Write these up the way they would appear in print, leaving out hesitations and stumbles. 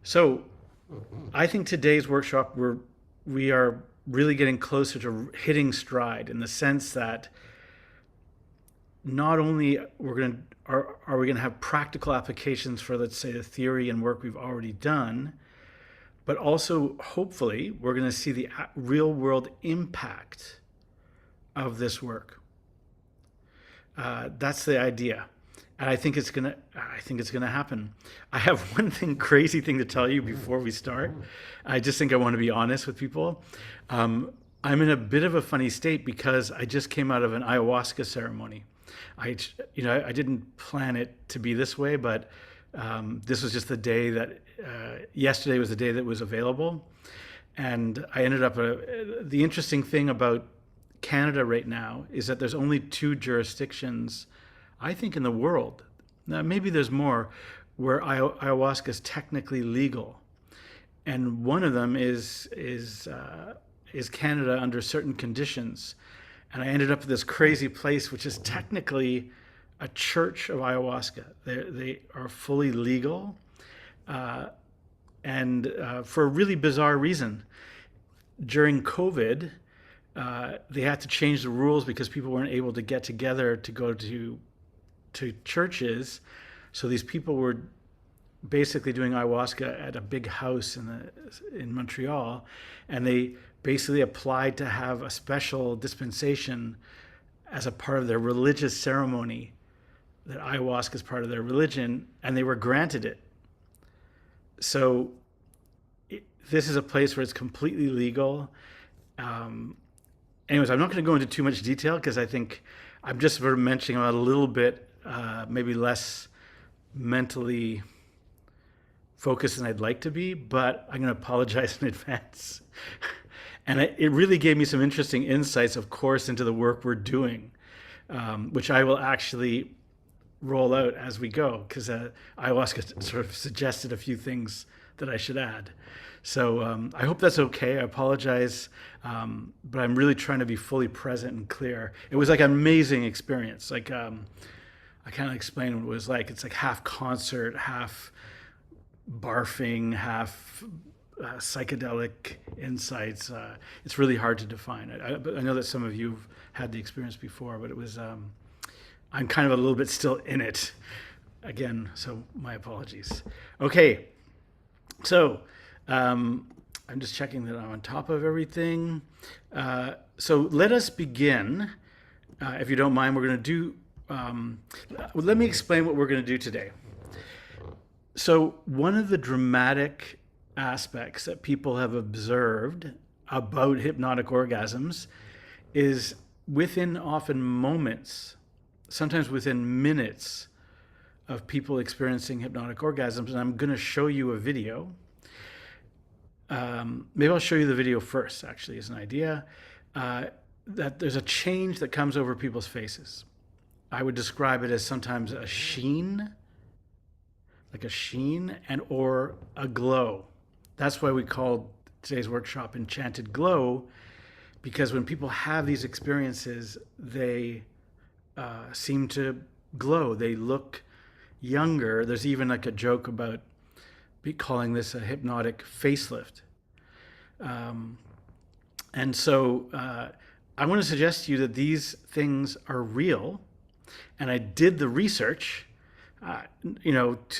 So I think today's workshop we are really getting closer to hitting stride in the sense that not only are we going to have practical applications for, let's say, the theory and work we've already done, but also hopefully we're going to see the real world impact of this work. That's the idea. And I think it's gonna happen. I have one crazy thing to tell you before we start. I just think I want to be honest with people. I'm in a bit of a funny state because I just came out of an ayahuasca ceremony. I didn't plan it to be this way, but this was just the day that yesterday was the day that was available, and I ended up. The interesting thing about Canada right now is that there's only two jurisdictions, I think, in the world. Now, maybe there's more where ayahuasca is technically legal, and one of them is Canada under certain conditions. And I ended up at this crazy place, which is technically a church of ayahuasca. They are fully legal, and for a really bizarre reason. During COVID, they had to change the rules because people weren't able to get together to go to churches. So these people were basically doing ayahuasca at a big house in Montreal, and they basically applied to have a special dispensation as a part of their religious ceremony, that ayahuasca is part of their religion, and they were granted it. So this is a place where it's completely legal. Anyways, I'm not going to go into too much detail because I think I'm just sort of mentioning about a little bit, maybe less mentally focused than I'd like to be, but I'm going to apologize in advance. And it really gave me some interesting insights, of course, into the work we're doing, which I will actually roll out as we go, because ayahuasca sort of suggested a few things that I should add. So I hope that's okay. I apologize, but I'm really trying to be fully present and clear. It was like an amazing experience. Like I can't explain what it was like. It's like half concert, half barfing, half psychedelic insights. It's really hard to define. But I know that some of you have had the experience before, but it was. I'm kind of a little bit still in it, again. So my apologies. Okay, so. I'm just checking that I'm on top of everything. So let us begin. If you don't mind, we're going to do. Let me explain what we're going to do today. So one of the dramatic aspects that people have observed about hypnotic orgasms is within often moments, sometimes within minutes, of people experiencing hypnotic orgasms. And I'm going to show you a video. Maybe I'll show you the video first, actually, as an idea, that there's a change that comes over people's faces. I would describe it as sometimes a sheen, like a sheen, and or a glow. That's why we called today's workshop Enchanted Glow, because when people have these experiences, they seem to glow. They look younger. There's even like a joke about calling this a hypnotic facelift. And so I want to suggest to you that these things are real. And I did the research, to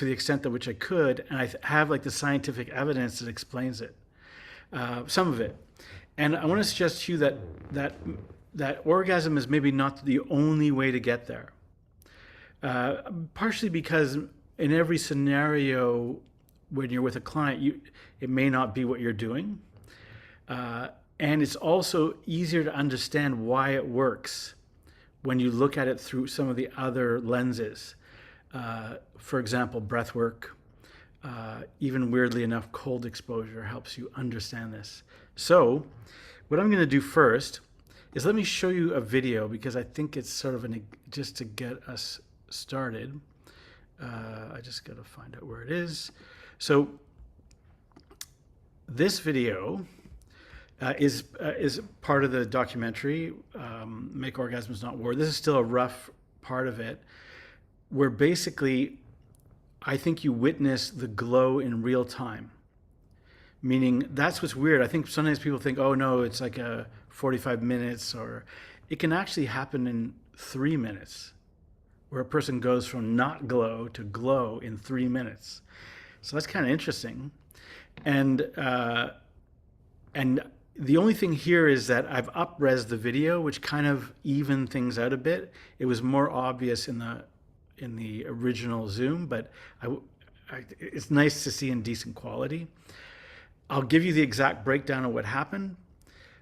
the extent to which I could. And I have like the scientific evidence that explains it, some of it. And I want to suggest to you that orgasm is maybe not the only way to get there. Partially because in every scenario, when you're with a client, it may not be what you're doing. And it's also easier to understand why it works when you look at it through some of the other lenses. For example, breath work, even weirdly enough, cold exposure helps you understand this. So what I'm going to do first is let me show you a video, because I think it's sort of just to get us started. I just got to find out where it is. So this video is part of the documentary, Make Orgasms Not War. This is still a rough part of it, where basically I think you witness the glow in real time. meaning that's what's weird. I think sometimes people think, oh no, it's like a 45 minutes, or it can actually happen in 3 minutes, where a person goes from not glow to glow in 3 minutes. So that's kind of interesting. And and the only thing here is that I've up-res the video, which kind of evened things out a bit. It was more obvious in the original Zoom, but it's nice to see in decent quality. I'll give you the exact breakdown of what happened.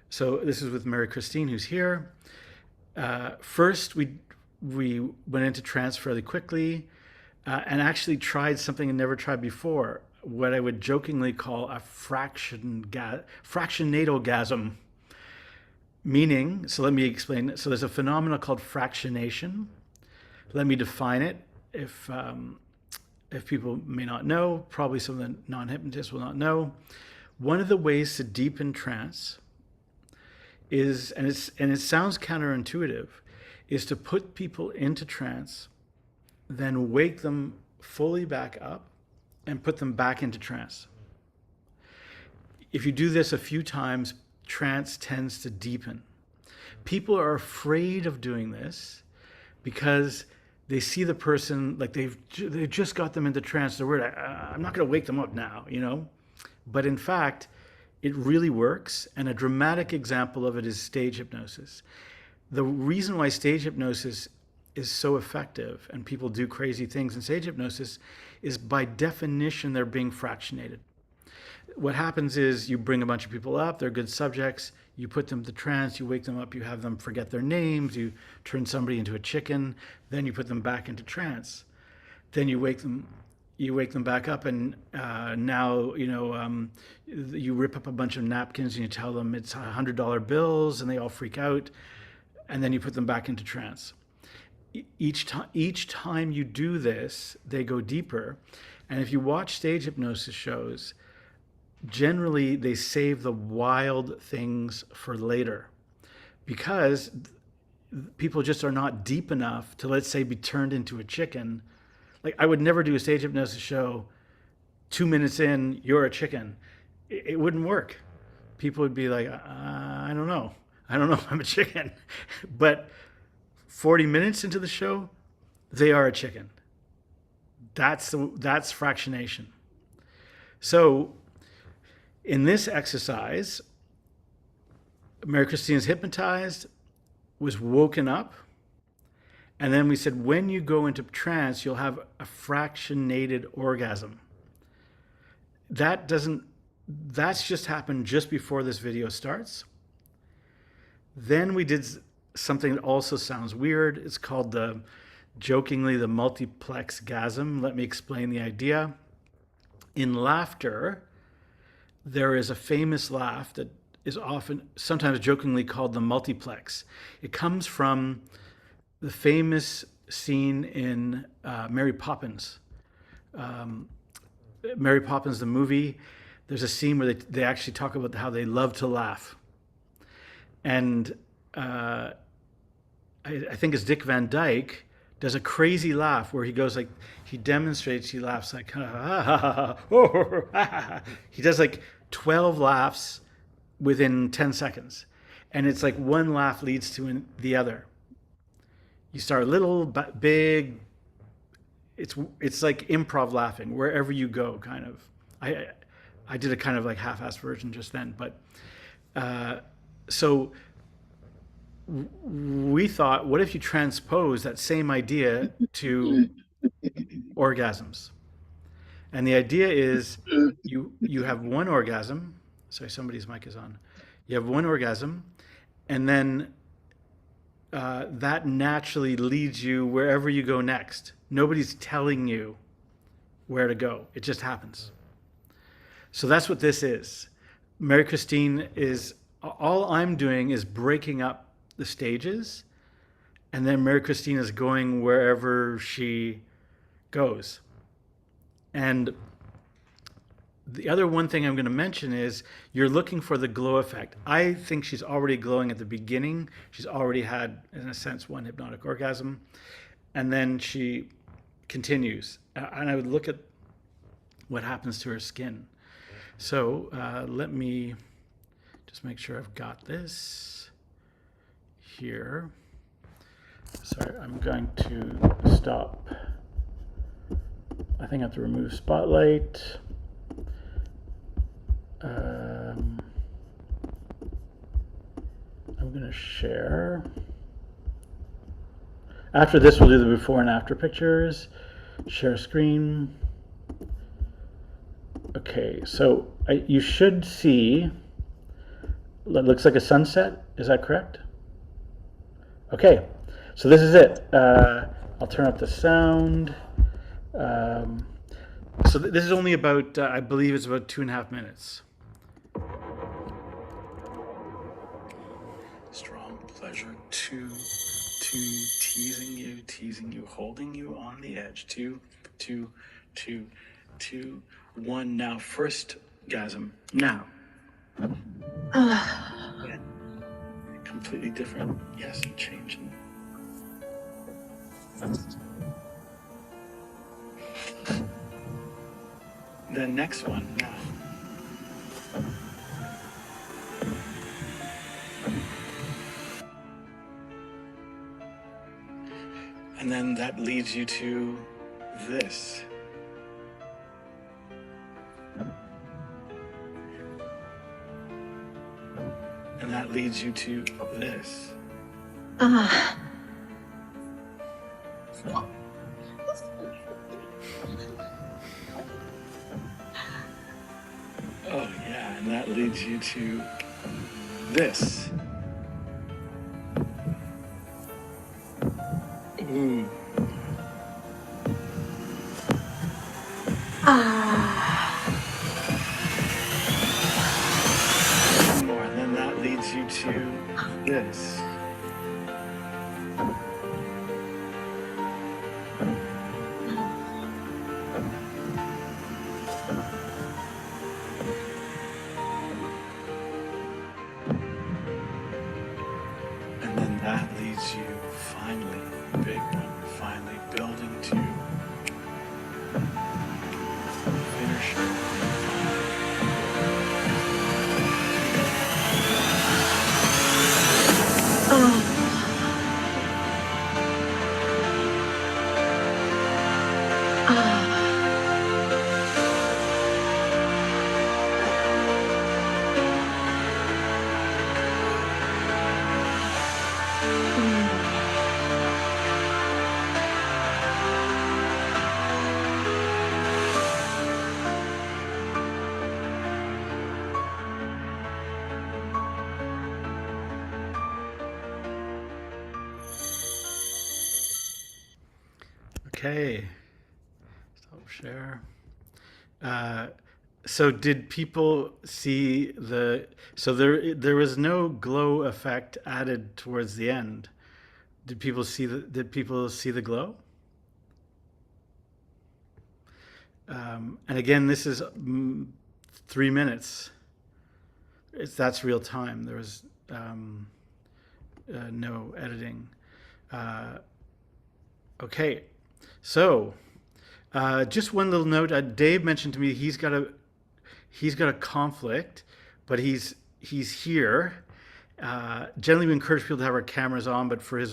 So this is with Mary Christine, who's here. First, we went into trance fairly quickly, and actually tried something I never tried before, what I would jokingly call a fractionatogasm. Meaning, so let me explain. So there's a phenomenon called fractionation. Let me define it. If people may not know, probably some of the non-hypnotists will not know. One of the ways to deepen trance is, and it sounds counterintuitive, is to put people into trance, then wake them fully back up and put them back into trance. If you do this a few times, trance tends to deepen. People are afraid of doing this because they see the person like they've just got them into trance. They're worried, I'm not going to wake them up now, you know? But in fact, it really works. And a dramatic example of it is stage hypnosis. The reason why stage hypnosis is so effective and people do crazy things in stage hypnosis is by definition, they're being fractionated. What happens is you bring a bunch of people up, they're good subjects, you put them to trance, you wake them up, you have them forget their names, you turn somebody into a chicken, then you put them back into trance. Then you wake them back up, and now, you rip up a bunch of napkins and you tell them it's $100 bills, and they all freak out, and then you put them back into trance. Each time you do this, they go deeper. And if you watch stage hypnosis shows, generally they save the wild things for later, because people just are not deep enough to, let's say, be turned into a chicken. Like, I would never do a stage hypnosis show, 2 minutes in, you're a chicken. It wouldn't work. People would be like, I don't know, I'm a chicken. But 40 minutes into the show, they are a chicken. That's fractionation. So in this exercise, Mary Christine is hypnotized, was woken up, and then we said, when you go into trance, you'll have a fractionated orgasm. That's just happened just before this video starts. Then we did something that also sounds weird. It's called jokingly the multiplex gasm. Let me explain the idea. In laughter, there is a famous laugh that is sometimes jokingly called the multiplex. It comes from the famous scene in Mary Poppins. Mary Poppins, the movie, there's a scene where they actually talk about how they love to laugh. And I think it's Dick Van Dyke does a crazy laugh where he goes like, he demonstrates, he laughs like, ha, ha, ha, ha, ha. He does like 12 laughs within 10 seconds. And it's like one laugh leads to the other. You start little, but big. It's like improv laughing wherever you go, kind of. I did a kind of like half-assed version just then, but so we thought, what if you transpose that same idea to orgasms? And the idea is you have one orgasm. Sorry, somebody's mic is on. You have one orgasm, and then that naturally leads you wherever you go next. Nobody's telling you where to go. It just happens. So that's what this is. Mary Christine all I'm doing is breaking up the stages, and then Mary Christine is going wherever she goes. And the other one thing I'm going to mention is you're looking for the glow effect. I think she's already glowing at the beginning. She's already had, in a sense, one hypnotic orgasm. And then she continues. And I would look at what happens to her skin. So let me just make sure I've got this here. Sorry, I'm going to stop. I think I have to remove spotlight. I'm going to share. After this, we'll do the before and after pictures. Share screen. Okay, so you should see, it looks like a sunset. Is that correct? Okay, so this is it. I'll turn up the sound. So this is only about, I believe it's about 2.5 minutes. Strong pleasure to teasing you, holding you on the edge. Two, 1. Now, first gasm. Now. Yeah. Completely different. Yes, changing. The next one now. And then that leads you to this. And that leads you to this. Oh yeah, and that leads you to this. Ooh. One more, and then that leads you to this. And then that leads you finally, big one, finally building to finish. Okay, stop share. So did people see so there was no glow effect added towards the end. Did people see the glow? And again, this is 3 minutes. That's real time. There was no editing. Okay, so just one little note. Dave mentioned to me he's got a conflict, but he's here. Generally, we encourage people to have our cameras on, but for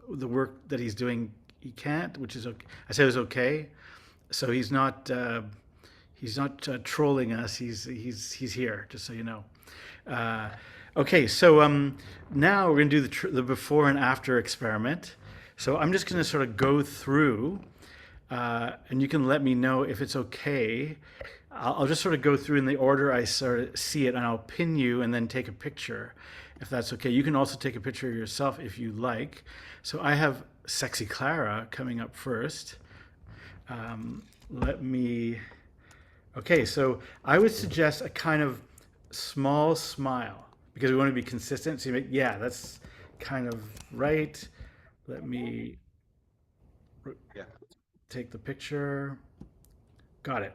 the work that he's doing, he can't, which is okay. I said it was okay. So he's not trolling us. He's here, just so you know. Okay, so now we're gonna do the before and after experiment. So I'm just gonna sort of go through, and you can let me know if it's okay. I'll just sort of go through in the order I sort of see it, and I'll pin you and then take a picture, if that's okay. You can also take a picture of yourself if you like. So I have Sexy Clara coming up first. Okay, so I would suggest a kind of small smile because we want to be consistent. So yeah, that's kind of right. Let me take the picture. Got it.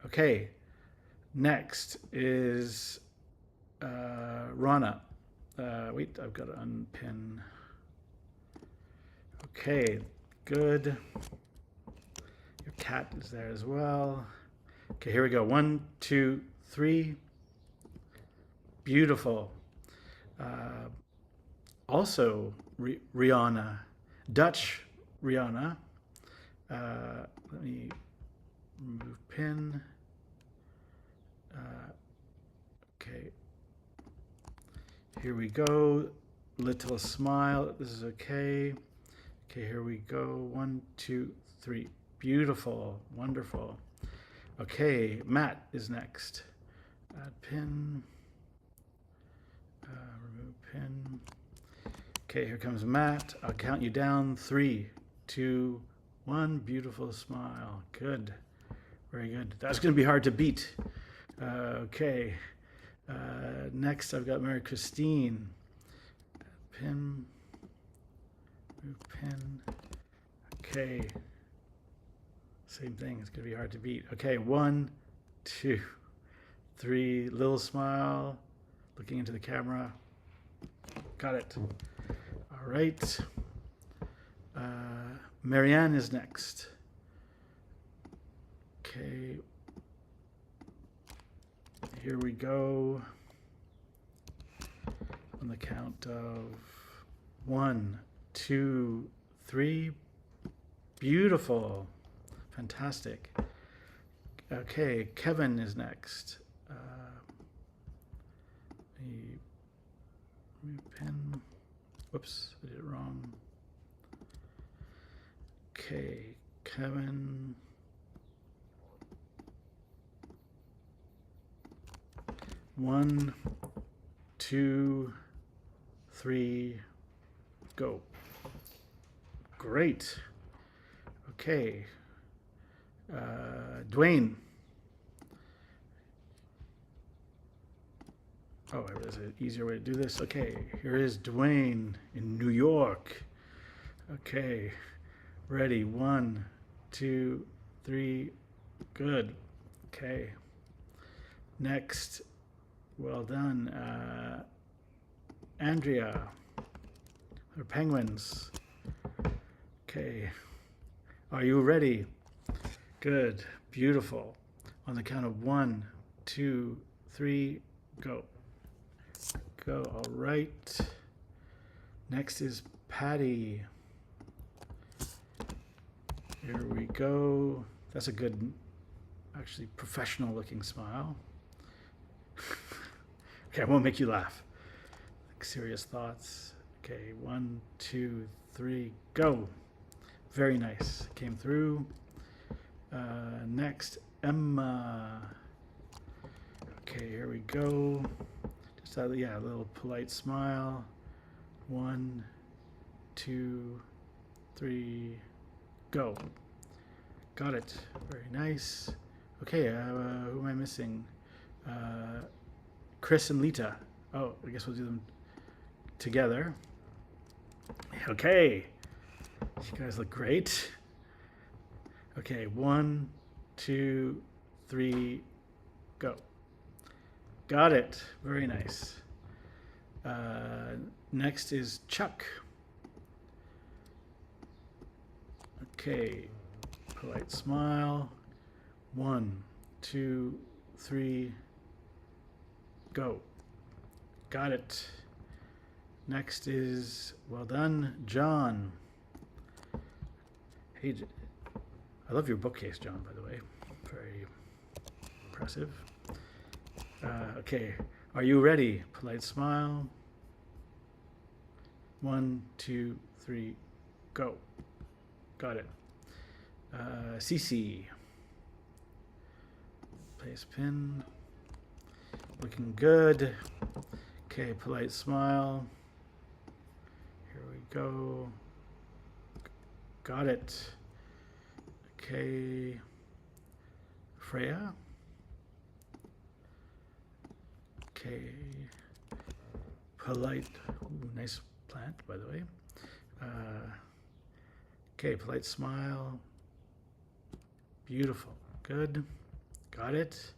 Okay, next is Rana. Wait, I've got to unpin. Okay, good. Your cat is there as well. Okay, here we go. 1, 2, 3. Beautiful. Also, Rihanna, Dutch Rihanna. Let me remove pin. Okay. Here we go. Little smile. This is okay. Okay, here we go. 1, 2, 3. Beautiful. Wonderful. Okay, Matt is next. Add pin. Remove pin. Okay, here comes Matt. I'll count you down. 3, 2, 1. Beautiful smile. Good. Very good. That's going to be hard to beat. Okay. Next, I've got Mary Christine. Pin. Move pin. Okay. Same thing. It's going to be hard to beat. Okay. 1, 2, 3. Little smile. Looking into the camera. Got it. All right. Marianne is next. Okay. Here we go. On the count of 1, 2, 3. Beautiful. Fantastic. Okay, Kevin is next. Pin. Whoops, I did it wrong. Okay, Kevin. One, 2, 3, go. Great. Okay. Dwayne. Oh, there's an easier way to do this. Okay, here is Dwayne in New York. Okay, ready. 1, 2, 3. Good. Okay. Next. Well done. Andrea. Or penguins. Okay. Are you ready? Good. Beautiful. On the count of 1, 2, 3, go. Go. All right. Next is Patty. Here we go. That's a good, actually professional looking smile. Okay, I won't make you laugh. Like serious thoughts. Okay, 1, 2, 3, go. Very nice. Came through. Next, Emma. Okay, here we go. Just a little polite smile. 1, 2, 3, go. Got it. Very nice. Okay, who am I missing? Chris and Lita. Oh, I guess we'll do them together. Okay. You guys look great. Okay, 1, 2, 3, go. Got it. Very nice. Next is Chuck. Okay, polite smile. 1, 2, 3, go. Got it. Next is, well done, John. Hey, I love your bookcase, John, by the way. Very impressive. Okay, are you ready? Polite smile. 1, 2, 3, go. Got it. Cece. Place pin. Looking good. Okay, polite smile. Here we go. Got it. Okay. Freya. Okay. Polite. Ooh, nice plant, by the way. Okay, polite smile. Beautiful. Good. Got it.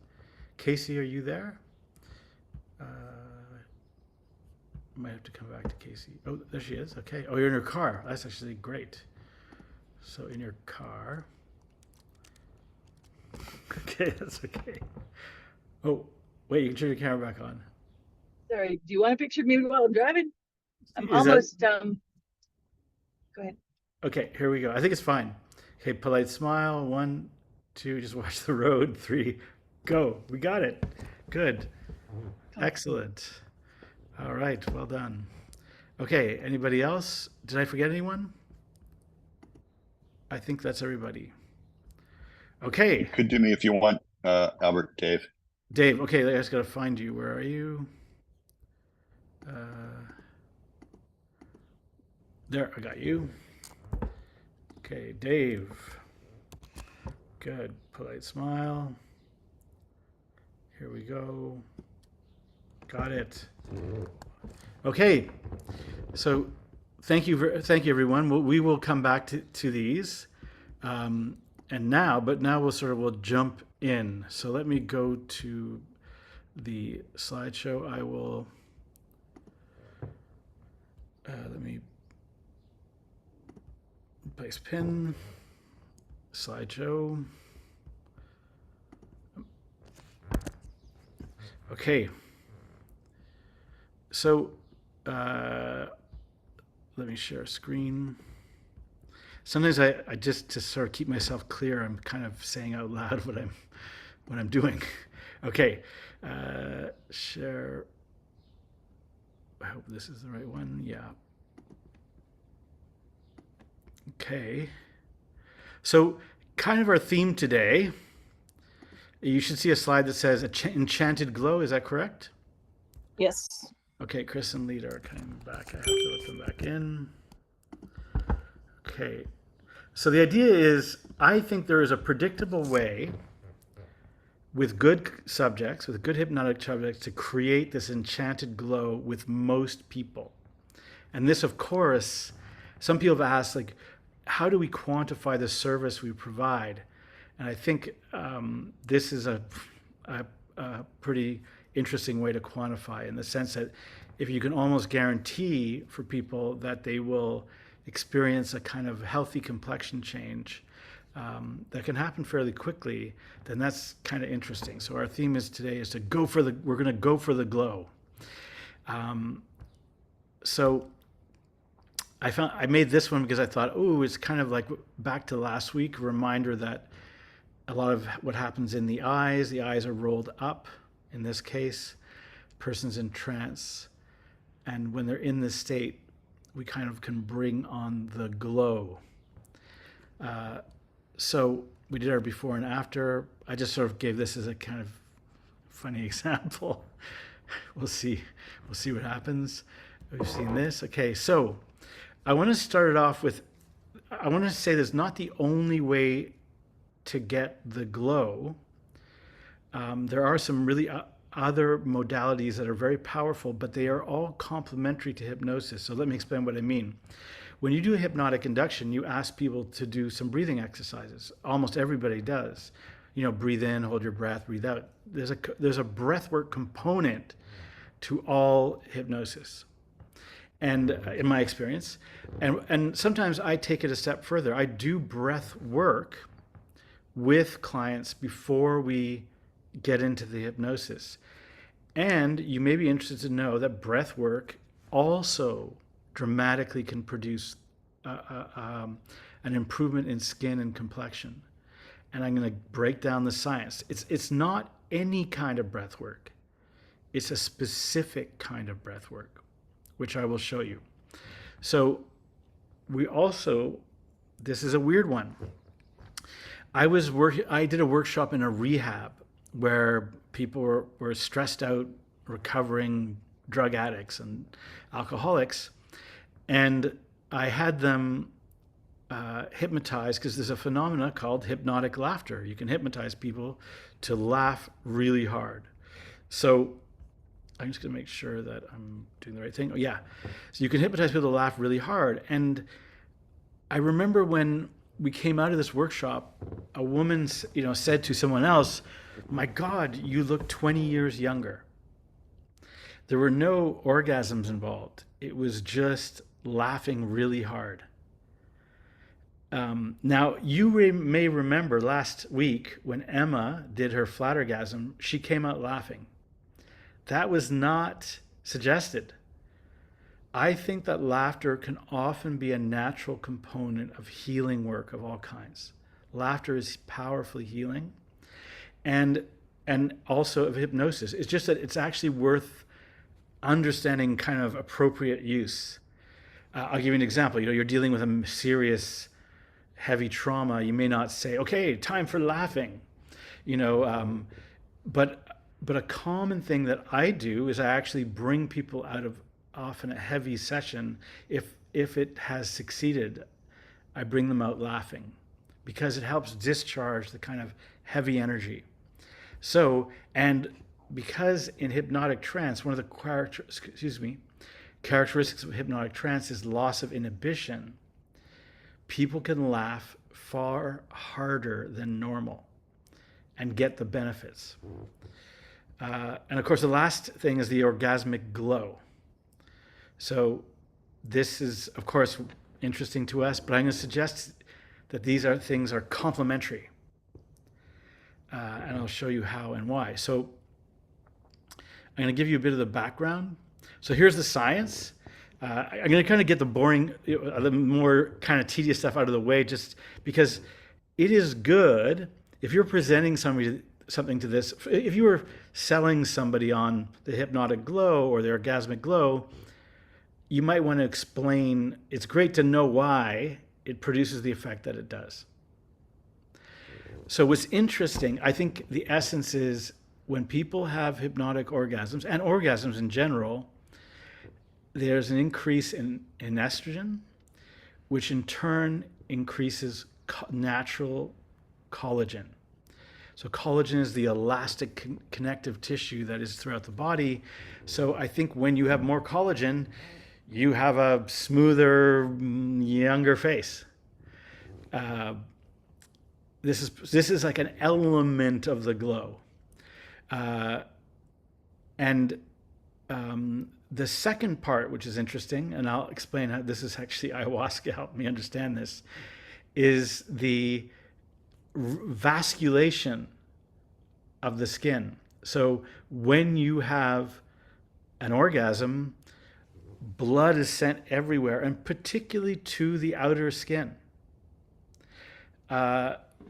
Casey, are you there? Might have to come back to Casey. Oh, there she is. Okay. Oh, you're in your car. That's actually great. So in your car. Okay. okay, that's okay. Oh, wait, you can turn your camera back on. Sorry, do you want a picture of me while I'm driving? I'm Is that almost, go ahead. okay? Here we go. I think it's fine. Okay, polite smile. 1, 2, just watch the road. 3, go. We got it. Good. Excellent. All right, well done. Okay, anybody else? Did I forget anyone? I think that's everybody. You Okay, could do me if you want, Albert, Dave. Dave. Okay, I just gotta find you. Where are you? Uh, there, I got you. Okay, Dave. Good. Polite smile. Here we go. Got it. Okay. So, thank you, everyone. We will come back to these, and now we'll jump in. So let me go to the slideshow. I will. Let me place pin, slideshow. Okay. So let me share a screen. Sometimes I just to sort of keep myself clear, I'm kind of saying out loud what I'm doing. Okay. Share. I hope this is the right one. Yeah. Okay. So, kind of our theme today, you should see a slide that says Enchanted Glow. Is that correct? Yes. Okay, Chris and Lita are coming back. I have to let them back in. Okay. So the idea is, I think there is a predictable way with good subjects, with good hypnotic subjects, to create this enchanted glow with most people. And this, of course, some people have asked, like, how do we quantify the service we provide? And I think this is a pretty interesting way to quantify, in the sense that if you can almost guarantee for people that they will experience a kind of healthy complexion change that can happen fairly quickly, then that's kind of interesting. So our theme today is we're going to go for the glow. So I made this one because I thought, it's kind of like back to last week, a reminder that a lot of what happens in the eyes are rolled up. In this case, person's in trance. And when they're in this state, we kind of can bring on the glow. So we did our before and after. I just sort of gave this as a kind of funny example. We'll see what happens. We've seen this. Okay, so I want to start it off with, I want to say there's not the only way to get the glow. There are some really other modalities that are very powerful, but they are all complementary to hypnosis. So let me explain what I mean. When you do a hypnotic induction, you ask people to do some breathing exercises. Almost everybody does. Breathe in, hold your breath, breathe out. There's a breathwork component to all hypnosis. And in my experience, and sometimes I take it a step further. I do breath work with clients before we get into the hypnosis. And you may be interested to know that breath work also dramatically can produce an improvement in skin and complexion. And I'm going to break down the science. It's not any kind of breath work. It's a specific kind of breath work, which I will show you. So this is a weird one. I did a workshop in a rehab where people were stressed out, recovering drug addicts and alcoholics. And I had them hypnotize, because there's a phenomena called hypnotic laughter. You can hypnotize people to laugh really hard. So I'm just going to make sure that I'm doing the right thing. Oh, yeah. So you can hypnotize people to laugh really hard. And I remember when we came out of this workshop, a woman, said to someone else, "My God, you look 20 years younger." There were no orgasms involved. It was just laughing really hard. Now, you may remember last week when Emma did her flattergasm, she came out laughing. That was not suggested. I think that laughter can often be a natural component of healing work of all kinds. Laughter is powerfully healing, and also of hypnosis. It's just that it's actually worth understanding kind of appropriate use. I'll give you an example. You're dealing with a serious, heavy trauma. You may not say, "Okay, time for laughing," but a common thing that I do is I actually bring people out of often a heavy session. If it has succeeded, I bring them out laughing because it helps discharge the kind of heavy energy. So, and because in hypnotic trance, one of the characteristics of hypnotic trance is loss of inhibition, people can laugh far harder than normal and get the benefits. And of course, the last thing is the orgasmic glow. So this is, of course, interesting to us, but I'm going to suggest that these things are complementary. And I'll show you how and why. So I'm going to give you a bit of the background. So here's the science. I'm going to kind of get the boring, the more kind of tedious stuff out of the way, just because it is good if you're presenting something to this. If you were selling somebody on the hypnotic glow or the orgasmic glow, you might want to explain, it's great to know why it produces the effect that it does. So what's interesting, I think the essence is when people have hypnotic orgasms, and orgasms in general, there's an increase in estrogen, which in turn increases natural collagen. So collagen is the elastic connective tissue that is throughout the body. So I think when you have more collagen, you have a smoother, younger face. This is like an element of the glow. And the second part, which is interesting, and I'll explain how this is actually ayahuasca helped me understand this, is the vasculation of the skin. So when you have an orgasm, blood is sent everywhere, and particularly to the outer skin.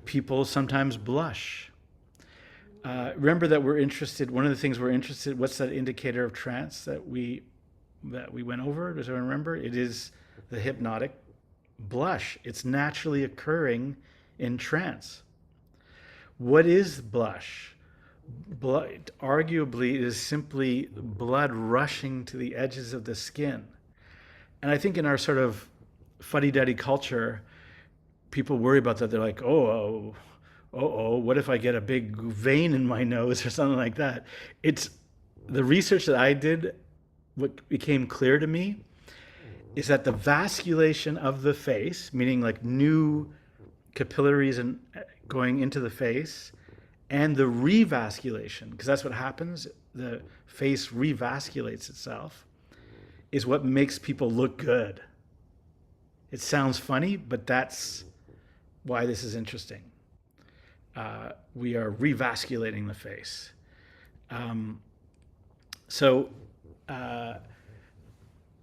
People sometimes blush. Remember that we're interested, one of the things we're interested, what's that indicator of trance that we went over? Does everyone remember? It is the hypnotic blush. It's naturally occurring in trance. What is blush? Blood, arguably, it is simply blood rushing to the edges of the skin. And I think in our sort of fuddy-duddy culture, people worry about that. They're like, oh, what if I get a big vein in my nose or something like that? It's the research that I did, what became clear to me is that the vasculation of the face, meaning like new capillaries and going into the face, and the revasculation, because that's what happens, the face revasculates itself, is what makes people look good. It sounds funny, but that's why this is interesting. We are revasculating the face. So I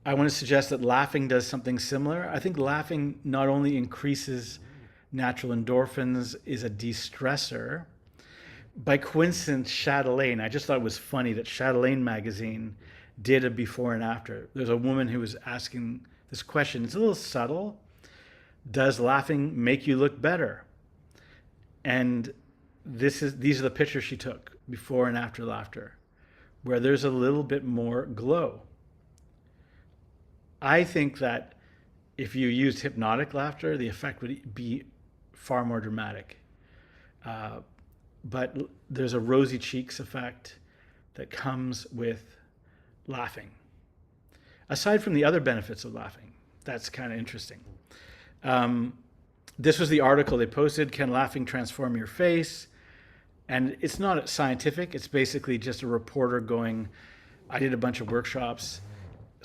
want to suggest that laughing does something similar. I think laughing not only increases natural endorphins, is a de-stressor. By coincidence, Chatelaine, I just thought it was funny that Chatelaine magazine did a before and after. There's a woman who was asking this question. It's a little subtle. Does laughing make you look better? And these are the pictures she took before and after laughter, where there's a little bit more glow. I think that if you used hypnotic laughter, the effect would be far more dramatic. But there's a rosy cheeks effect that comes with laughing. Aside from the other benefits of laughing, that's kind of interesting. This was the article they posted, Can Laughing Transform Your Face? And it's not scientific. It's basically just a reporter going, I did a bunch of workshops,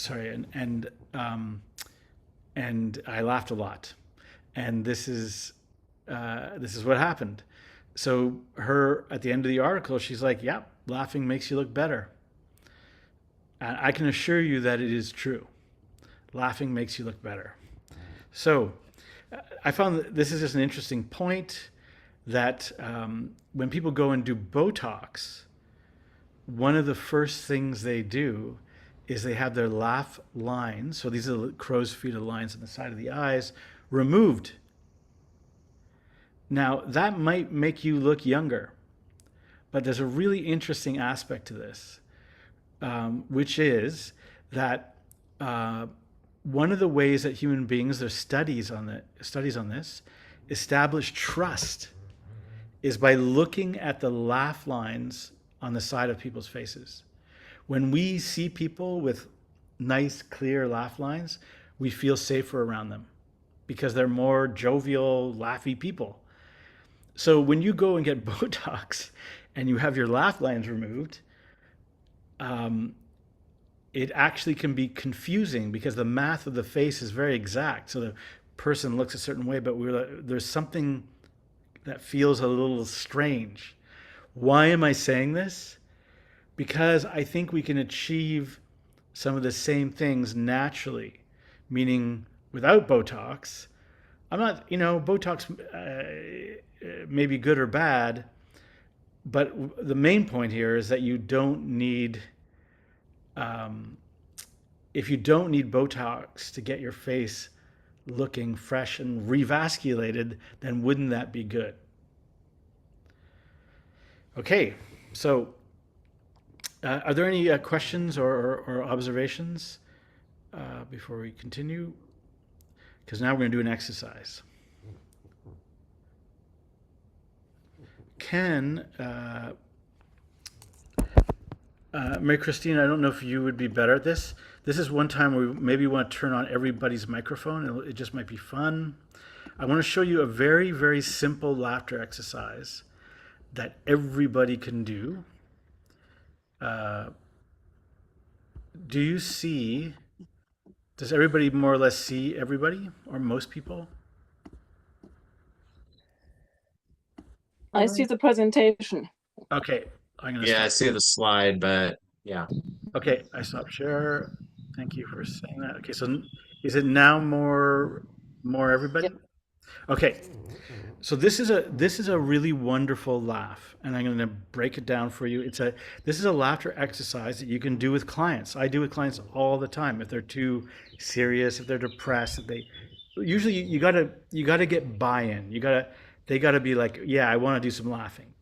and I laughed a lot. And this is what happened. So her at the end of the article, she's like, "Yeah, laughing makes you look better." And I can assure you that it is true. Laughing makes you look better. So I found that this is just an interesting point that when people go and do Botox, one of the first things they do is they have their laugh lines. So these are the crow's feet of lines on the side of the eyes removed. Now, that might make you look younger, but there's a really interesting aspect to this, which is that one of the ways that human beings, there's studies on this, establish trust is by looking at the laugh lines on the side of people's faces. When we see people with nice, clear laugh lines, we feel safer around them because they're more jovial, laughy people. So when you go and get Botox and you have your laugh lines removed, it actually can be confusing because the math of the face is very exact. So the person looks a certain way, but there's something that feels a little strange. Why am I saying this? Because I think we can achieve some of the same things naturally, meaning without Botox. I'm not, Botox may be good or bad, but the main point here is that you don't need, if you don't need Botox to get your face looking fresh and revasculated, then wouldn't that be good? Okay, so are there any questions or observations before we continue? Because now we're going to do an exercise. Ken, Mary Christine, I don't know if you would be better at this. This is one time where we maybe want to turn on everybody's microphone. It just might be fun. I want to show you a very, very simple laughter exercise that everybody can do. Do you see, does everybody more or less see everybody or most people? I see the presentation. Okay, I'm going to Yeah, I stop. see the slide, but yeah. Okay, I stopped share. Thank you for saying that. Okay, so is it now more everybody? Yep. Okay, so this is a really wonderful laugh, and I'm going to break it down for you. This is a laughter exercise that you can do with clients. I do with clients all the time. If they're too serious, if they're depressed, if they usually you gotta get buy-in. They gotta be like, yeah, I want to do some laughing.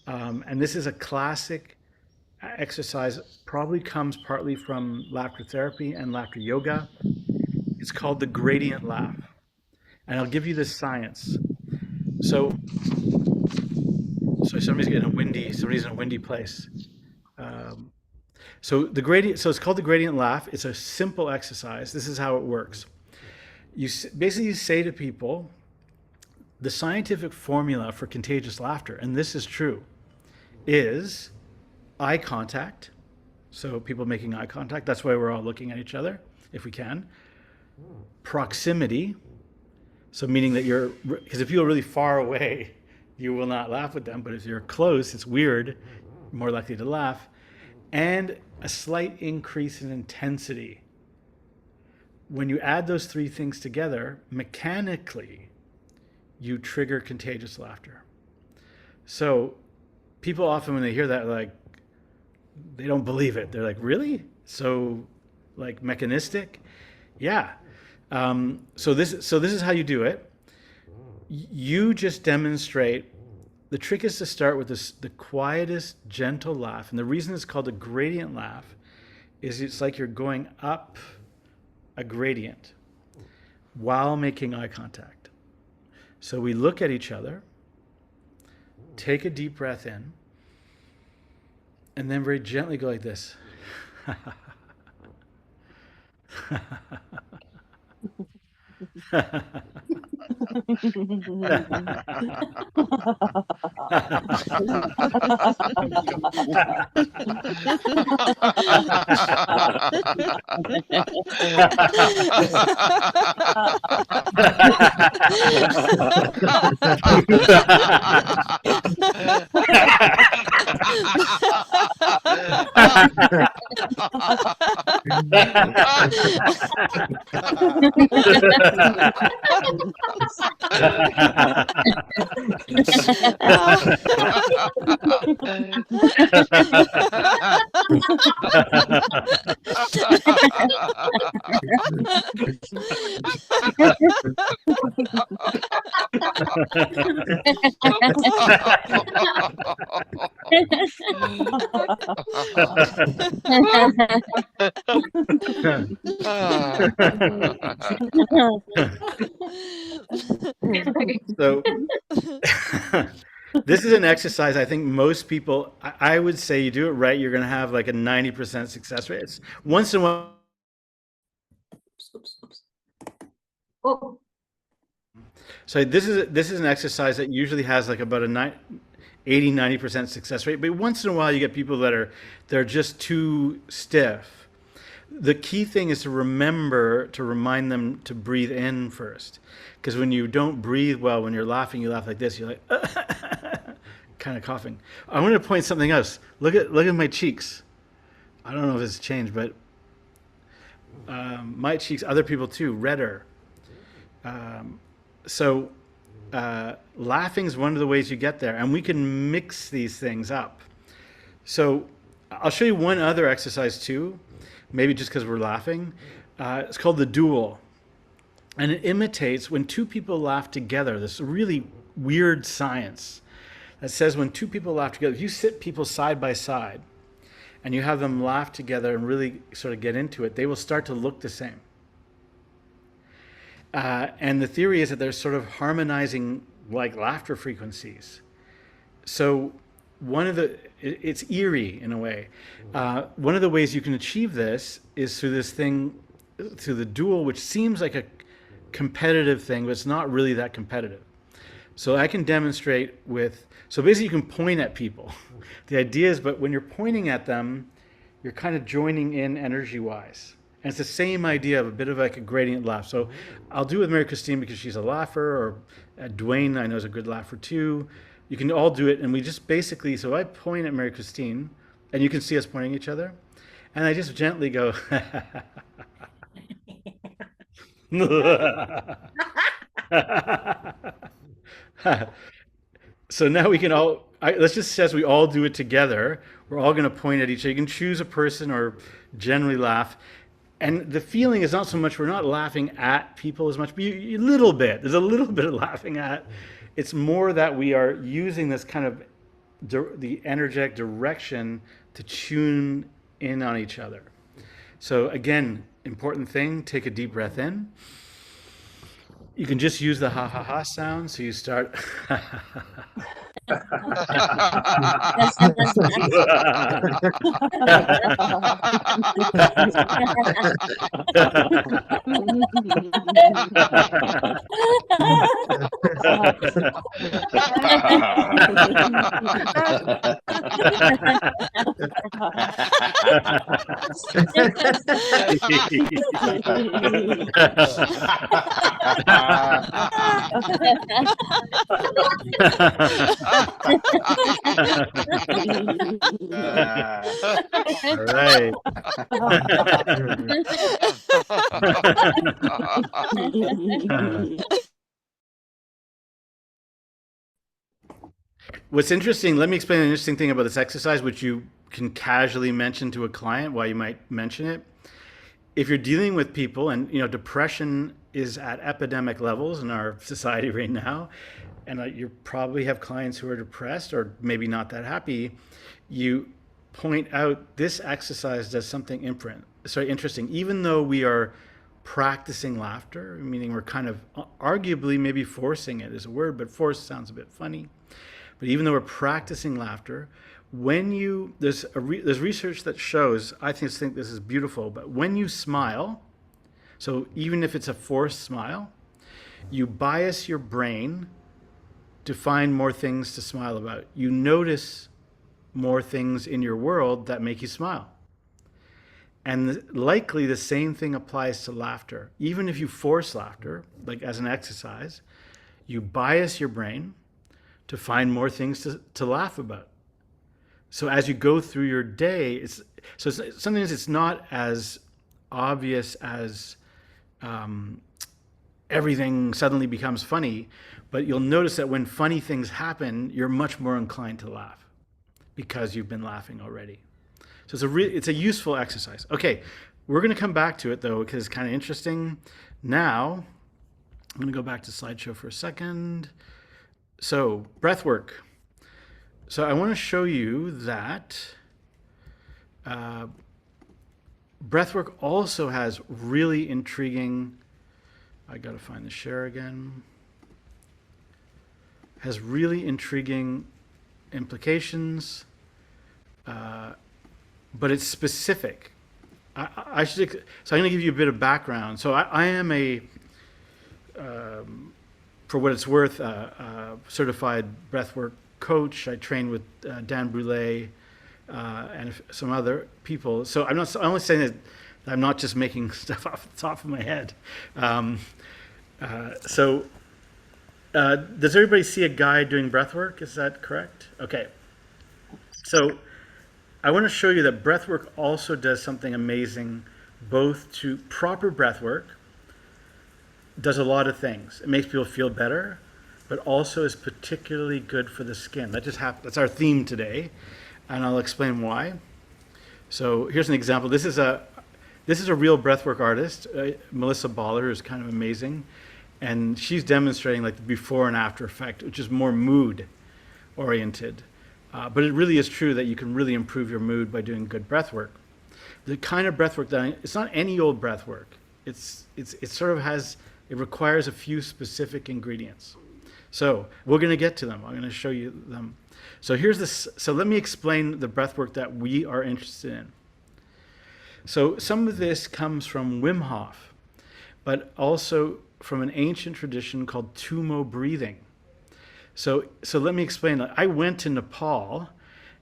And this is a classic exercise. Probably comes partly from laughter therapy and laughter yoga. It's called the gradient laugh, and I'll give you the science. So somebody's in a windy place. So it's called the gradient laugh. It's a simple exercise. This is how it works. You basically say to people the scientific formula for contagious laughter, and this is true, is eye contact. So people making eye contact. That's why we're all looking at each other, if we can. Proximity. So meaning that because if you're really far away, you will not laugh with them. But if you're close, it's weird, more likely to laugh. And a slight increase in intensity. When you add those three things together, mechanically, you trigger contagious laughter. So people often, when they hear that, they don't believe it. They're like, really? So mechanistic? Yeah. So this is how you do it. You just demonstrate. The trick is to start with the quietest, gentle laugh. And the reason it's called a gradient laugh is it's like you're going up a gradient while making eye contact. So we look at each other, take a deep breath in, and then very gently go like this. So this is an exercise I think most people, I would say you do it right, you're going to have like a 90% success rate. It's once in a while. Oh, So this is an exercise that usually has like about a 80-90% success rate, but once in a while you get people that they're just too stiff. The key thing is to remember to remind them to breathe in first, because when you don't breathe well, when you're laughing, you laugh like this. You're like kind of coughing. I want to point something else. Look at my cheeks. I don't know if it's changed, but my cheeks, other people too, redder. So laughing is one of the ways you get there, and we can mix these things up. So I'll show you one other exercise too, maybe just because we're laughing. It's called the duel, and it imitates when two people laugh together. This really weird science that says when two people laugh together, if you sit people side by side and you have them laugh together and really sort of get into it, they will start to look the same. And the theory is that they're sort of harmonizing like laughter frequencies. So it's eerie in a way. One of the ways you can achieve this is through the duel, which seems like a competitive thing, but it's not really that competitive. So I can demonstrate so basically you can point at people. The idea is, but when you're pointing at them, you're kind of joining in energy-wise. And it's the same idea of a bit of like a gradient laugh. So I'll do it with Mary Christine because she's a laugher, or Dwayne I know is a good laugher too. You can all do it, and we just basically, so I point at Mary Christine, and you can see us pointing at each other, and I just gently go, so now we can all, let's just say we all do it together. We're all going to point at each other. You can choose a person or generally laugh. And the feeling is not so much, we're not laughing at people as much, but a little bit. There's a little bit of laughing at. It's more that we are using this kind of the energetic direction to tune in on each other. So again, important thing, take a deep breath in. You can just use the ha ha ha sound. So you start. All right. What's interesting, let me explain an interesting thing about this exercise, which you can casually mention to a client, why you might mention it. If you're dealing with people, and depression is at epidemic levels in our society right now, and you probably have clients who are depressed or maybe not that happy, you point out this exercise does something interesting. Even though we are practicing laughter, meaning we're kind of arguably maybe forcing it is a word, but force sounds a bit funny. But even though we're practicing laughter, there's research that shows, I think this is beautiful, but when you smile, so even if it's a forced smile, You bias your brain to find more things to smile about. You notice more things in your world that make you smile. And likely the same thing applies to laughter. Even if you force laughter, like as an exercise, you bias your brain to find more things to laugh about. So as you go through your day, sometimes it's not as obvious as everything suddenly becomes funny, but you'll notice that when funny things happen, you're much more inclined to laugh because you've been laughing already. So it's a useful exercise. Okay, we're going to come back to it though because it's kind of interesting. Now, I'm going to go back to slideshow for a second. So breath work. So I want to show you that breathwork also has really intriguing, I got to find the share again, has really intriguing implications, but it's specific. So I'm going to give you a bit of background. So I am a, for what it's worth, certified breathwork coach. I train with Dan Brule and some other people. So I'm only saying that I'm not just making stuff off the top of my head. Does everybody see a guy doing breathwork? Is that correct? Okay. So I want to show you that breathwork also does something amazing, both to proper breathwork, does a lot of things. It makes people feel better, but also is particularly good for the skin. That's our theme today, and I'll explain why. So here's an example. This is a real breathwork artist, Melissa Baller, who's kind of amazing, and she's demonstrating like the before and after effect, which is more mood oriented. But it really is true that you can really improve your mood by doing good breathwork. The kind of breathwork it's not any old breathwork. It requires a few specific ingredients. So we're going to get to them. I'm going to show you them. So let me explain the breathwork that we are interested in. So some of this comes from Wim Hof, but also from an ancient tradition called Tumo breathing. So let me explain. I went to Nepal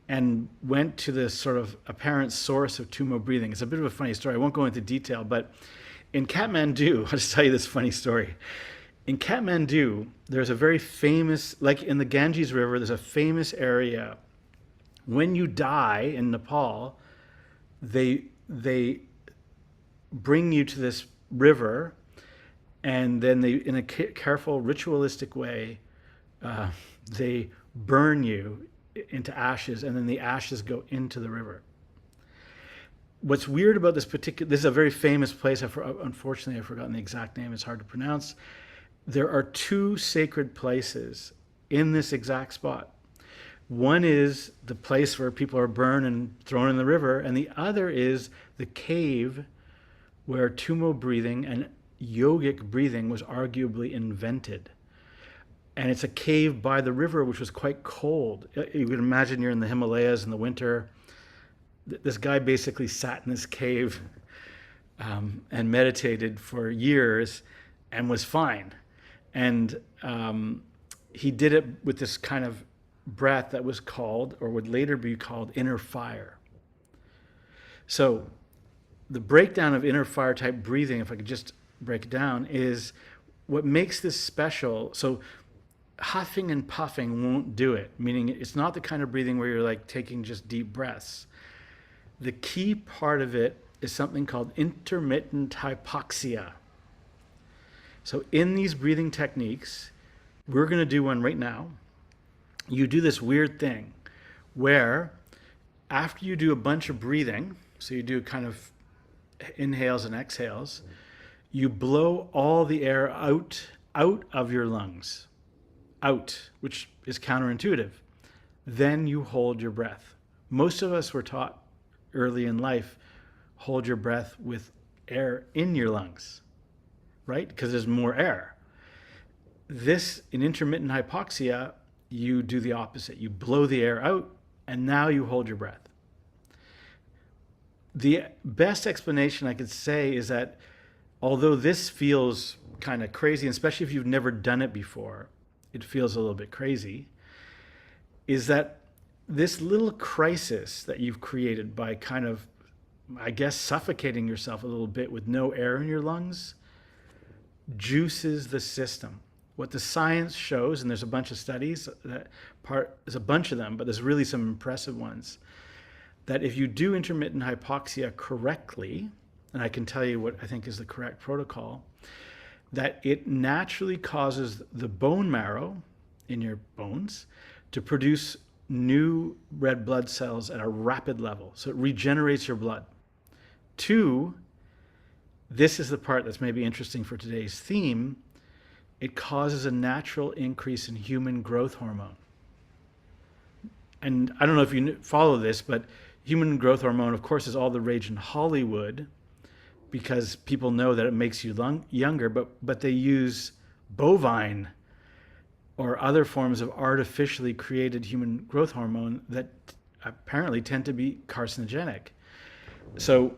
and went to the sort of apparent source of Tumo breathing. It's a bit of a funny story. I won't go into detail, but in Kathmandu, I'll just tell you this funny story. In Kathmandu, there's a very famous, like in the Ganges River, there's a famous area. When you die in Nepal, they bring you to this river, and then they, in a careful, ritualistic way, they burn you into ashes, and then the ashes go into the river. What's weird about this is a very famous place. Unfortunately, I've forgotten the exact name. It's hard to pronounce. There are two sacred places in this exact spot. One is the place where people are burned and thrown in the river, and the other is the cave where Tumo breathing and yogic breathing was arguably invented. And it's a cave by the river, which was quite cold. You can imagine you're in the Himalayas in the winter. This guy basically sat in this cave and meditated for years and was fine. And he did it with this kind of breath that was called, or would later be called, inner fire. So the breakdown of inner fire type breathing, if I could just break it down, is what makes this special. So huffing and puffing won't do it, meaning it's not the kind of breathing where you're like taking just deep breaths. The key part of it is something called intermittent hypnoxia. So in these breathing techniques, we're going to do one right now. You do this weird thing where after you do a bunch of breathing, so you do kind of inhales and exhales, you blow all the air out of your lungs, which is counterintuitive. Then you hold your breath. Most of us were taught early in life, hold your breath with air in your lungs, right? Because there's more air. This, in intermittent hypoxia, you do the opposite. You blow the air out, and now you hold your breath. The best explanation I could say is that although this feels kind of crazy, especially if you've never done it before, it feels a little bit crazy, is that this little crisis that you've created by kind of, I guess, suffocating yourself a little bit with no air in your lungs juices the system. What the science shows, and there's a bunch of studies, there's a bunch of them, but there's really some impressive ones, that if you do intermittent hypoxia correctly, and I can tell you what I think is the correct protocol, that it naturally causes the bone marrow in your bones to produce new red blood cells at a rapid level. So it regenerates your blood. Two, this is the part that's maybe interesting for today's theme, it causes a natural increase in human growth hormone. And I don't know if you follow this, but human growth hormone, of course, is all the rage in Hollywood because people know that it makes you younger, but they use bovine or other forms of artificially created human growth hormone that apparently tend to be carcinogenic. So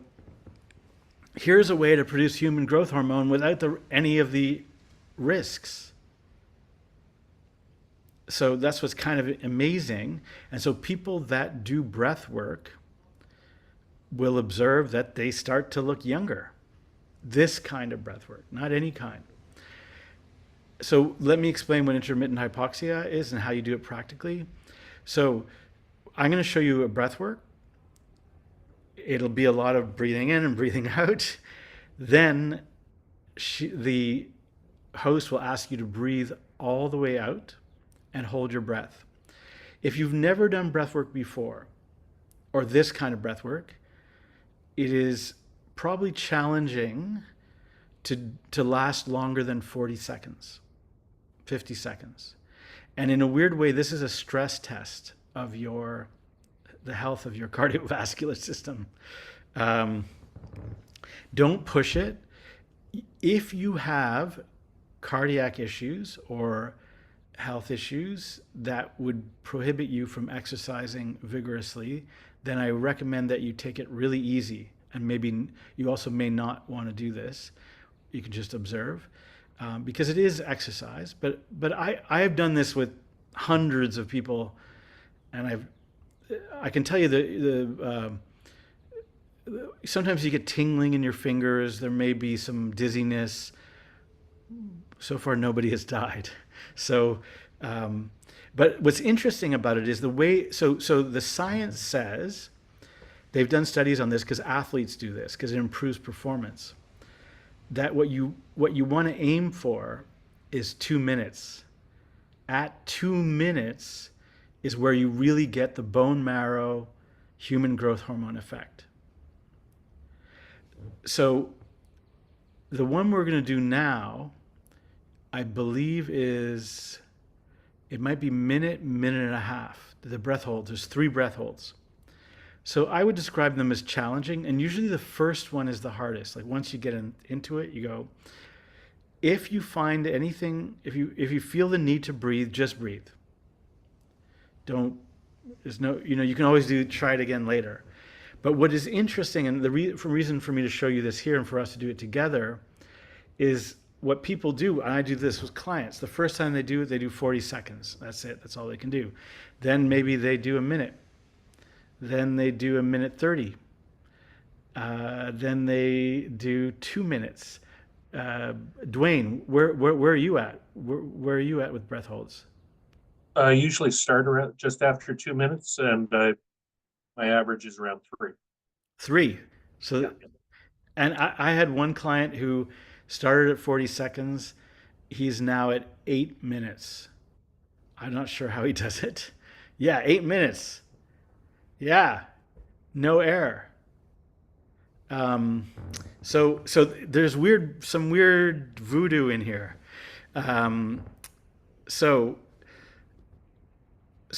here's a way to produce human growth hormone without any of the risks. So that's what's kind of amazing. And so people that do breath work will observe that they start to look younger. This kind of breath work, not any kind. So let me explain what intermittent hypoxia is and how you do it practically. So I'm going to show you a breath work. It'll be a lot of breathing in and breathing out. Then the host will ask you to breathe all the way out and hold your breath. If you've never done breath work before, or this kind of breath work, it is probably challenging to last longer than 40 seconds, 50 seconds. And in a weird way, this is a stress test of the health of your cardiovascular system. Don't push it. If you have cardiac issues or health issues that would prohibit you from exercising vigorously, then I recommend that you take it really easy. And maybe you also may not want to do this. You can just observe because it is exercise. But I have done this with hundreds of people, and I can tell you sometimes you get tingling in your fingers. There may be some dizziness. So far, nobody has died. So, but what's interesting about it is the way. So the science says they've done studies on this because athletes do this because it improves performance. That what you want to aim for is 2 minutes. At 2 minutes is where you really get the bone marrow human growth hormone effect. So the one we're going to do now, I believe it might be minute and a half. The breath holds, there's 3 breath holds. So I would describe them as challenging, and usually the first one is the hardest. Like once you get into it, you go, if you find anything, if you feel the need to breathe, just breathe. There's no, you can always try it again later. But what is interesting, and the reason for me to show you this here and for us to do it together is what people do, and I do this with clients. The first time they do it, they do 40 seconds. That's it. That's all they can do. Then maybe they do a minute. Then they do a minute 30. Then they do 2 minutes. Dwayne, where are you at? Where are you at with breath holds? I usually start around just after 2 minutes, and my average is around 3. 3. So, Yeah. and I had one client who started at 40 seconds. He's now at 8 minutes. I'm not sure how he does it. Yeah, 8 minutes. Yeah, no air. So there's some weird voodoo in here. So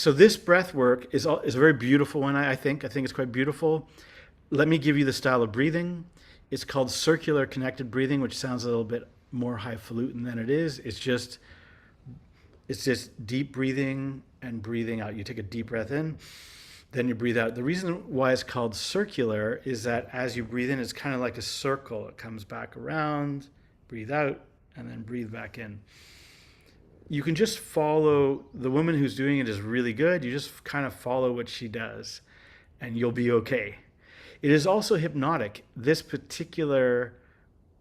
this breath work is a very beautiful one. I think it's quite beautiful. Let me give you the style of breathing. It's called circular connected breathing, which sounds a little bit more highfalutin than it is. It's just deep breathing and breathing out. You take a deep breath in then you breathe out. The reason why it's called circular is that as you breathe in, it's kind of like a circle. It comes back around, breathe out, and then breathe back in. You can just follow, the woman who's doing it is really good. You just kind of follow what she does and you'll be okay. It is also hypnotic. This particular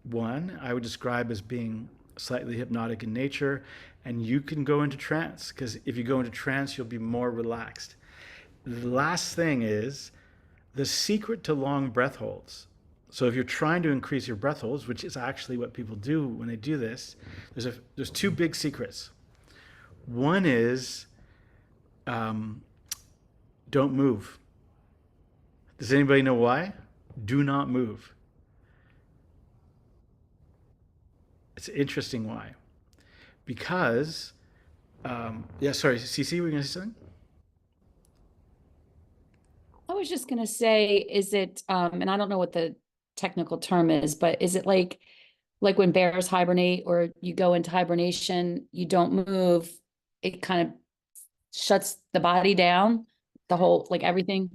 one I would describe as being slightly hypnotic in nature, and you can go into trance, because if you go into trance, you'll be more relaxed. The last thing is the secret to long breath holds. So if you're trying to increase your breath holds, which is actually what people do when they do this, there's two big secrets. One is don't move. Does anybody know why? Do not move. It's interesting why. Because, sorry, CC, were you going to say something? I was just going to say, is it, and I don't know what the technical term is, but is it like when bears hibernate or you go into hibernation, you don't move, it kind of shuts the body down, the whole, like everything?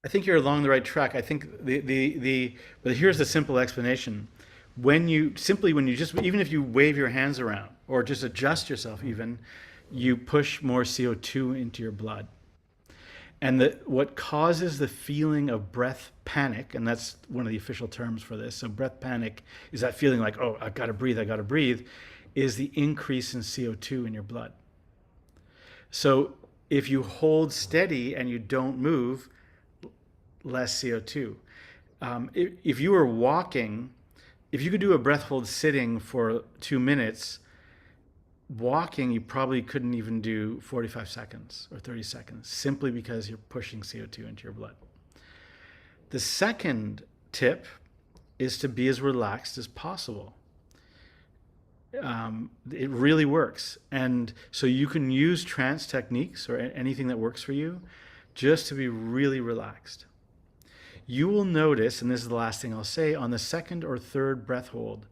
I think you're along the right track. I think but here's the simple explanation. When you just, even if you wave your hands around or just adjust yourself even, you push more CO2 into your blood. And what causes the feeling of breath panic, and that's one of the official terms for this, so breath panic is that feeling like, oh, I gotta breathe, is the increase in CO2 in your blood. So if you hold steady and you don't move, less CO2. If you were walking, if you could do a breath hold sitting for 2 minutes, walking, you probably couldn't even do 45 seconds or 30 seconds, simply because you're pushing CO2 into your blood. The second tip is to be as relaxed as possible. It really works. And so you can use trance techniques or anything that works for you just to be really relaxed. You will notice, and this is the last thing I'll say, on the second or third breath hold,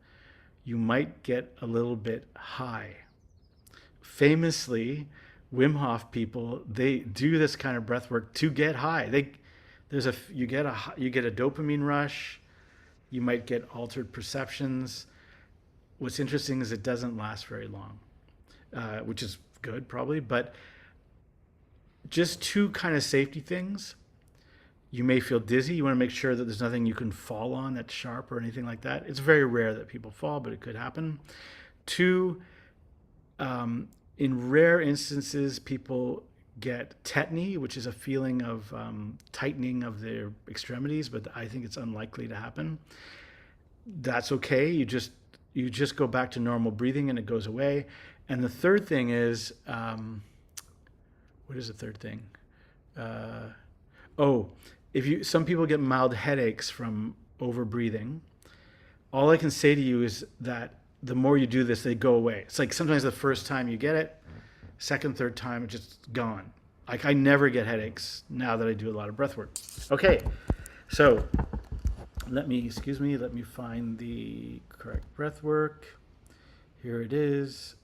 you might get a little bit high. Famously, Wim Hof people, they do this kind of breath work to get high. You get a dopamine rush. You might get altered perceptions. What's interesting is it doesn't last very long, which is good probably. But just two kind of safety things. You may feel dizzy. You want to make sure that there's nothing you can fall on that's sharp or anything like that. It's very rare that people fall, but it could happen. Two, in rare instances, people get tetany, which is a feeling of tightening of their extremities, but I think it's unlikely to happen. That's okay. You just go back to normal breathing and it goes away. And the third thing is, what is the third thing? Some people get mild headaches from over breathing. All I can say to you is that the more you do this, they go away. It's like sometimes the first time you get it, second, third time, it's just gone. Like I never get headaches now that I do a lot of breath work. Okay, so let me find the correct breath work. Here it is.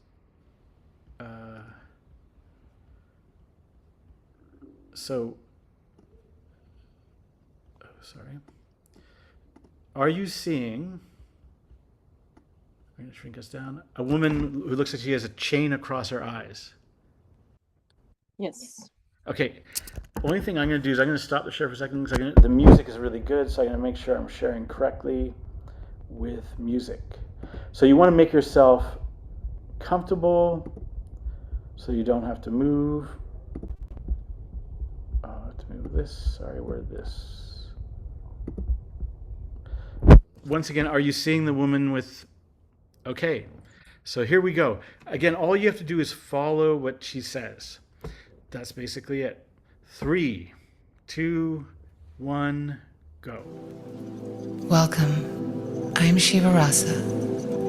Are you seeing, I'm going to shrink us down, a woman who looks like she has a chain across her eyes? Yes. Okay, only thing I'm going to do is I'm going to stop the share for a second because the music is really good, so I'm going to make sure I'm sharing correctly with music. So you want to make yourself comfortable so you don't have to move. I have to move this. Sorry, where this? Once again, are you seeing the woman with... Okay, so here we go. Again, all you have to do is follow what she says. That's basically it. 3, 2, 1, go. Welcome. I'm Shiva Rasa.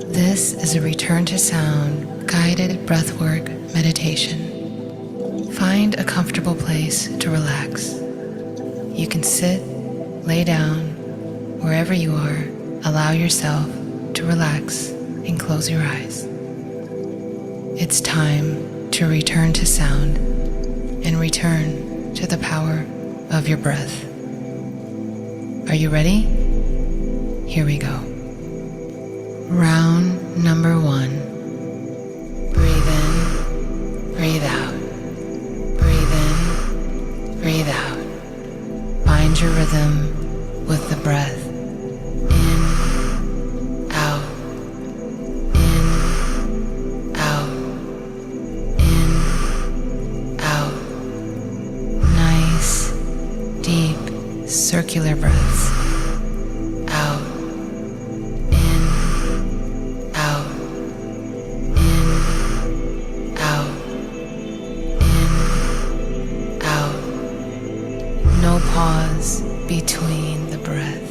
This is a return to sound guided breathwork meditation. Find a comfortable place to relax. You can sit, lay down, wherever you are. Allow yourself to relax and close your eyes. It's time to return to sound and return to the power of your breath. Are you ready? Here we go. Round number 1. Breathe in, breathe out. Breathe in, breathe out. Find your rhythm with the breath. In, out, in, out, in, out. Nice, deep, circular breaths. Out, in, out, in, out, in, out. No pause between the breath.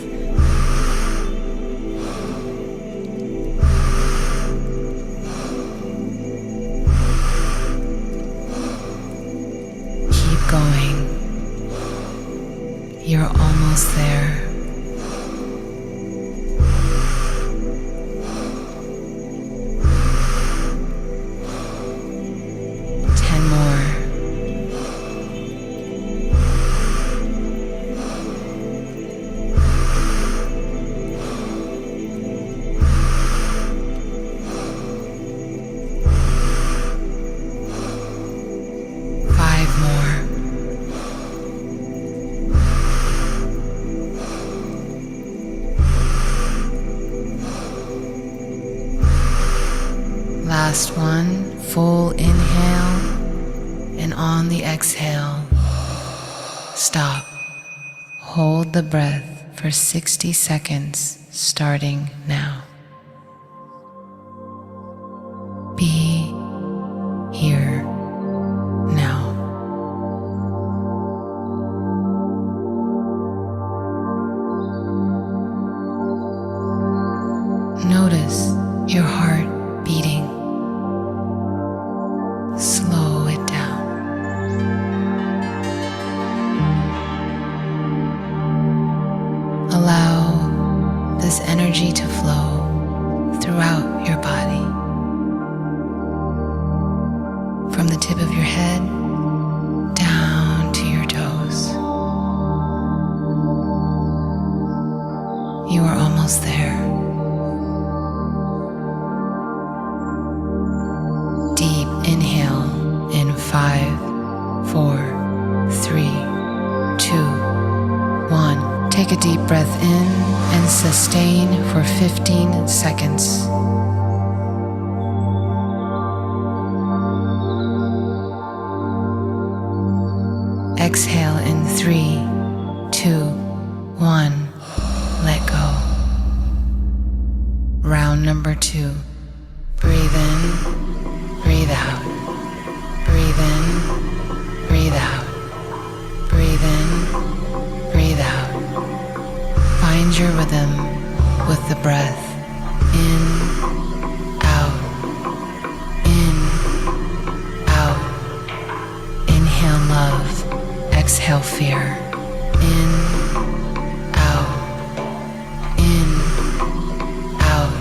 Keep going. You're almost there. Last one, full inhale, and on the exhale, stop. Hold the breath for 60 seconds, starting now. Be here now. Notice your heart beating. Slow it down. Allow this energy to flow throughout your body. From the tip of your head down to your toes. You are almost there. Deep inhale in 5, 4, 3, 2, 1. Take a deep breath in and sustain for 15 seconds. Exhale in 3, 2, 1. Let go. Round number 2. Breathe in, breathe out. Breathe in, breathe out. Breathe in, breathe out. Find your rhythm with the breath. In, out, in, out. Inhale love, exhale fear. In, out, in, out.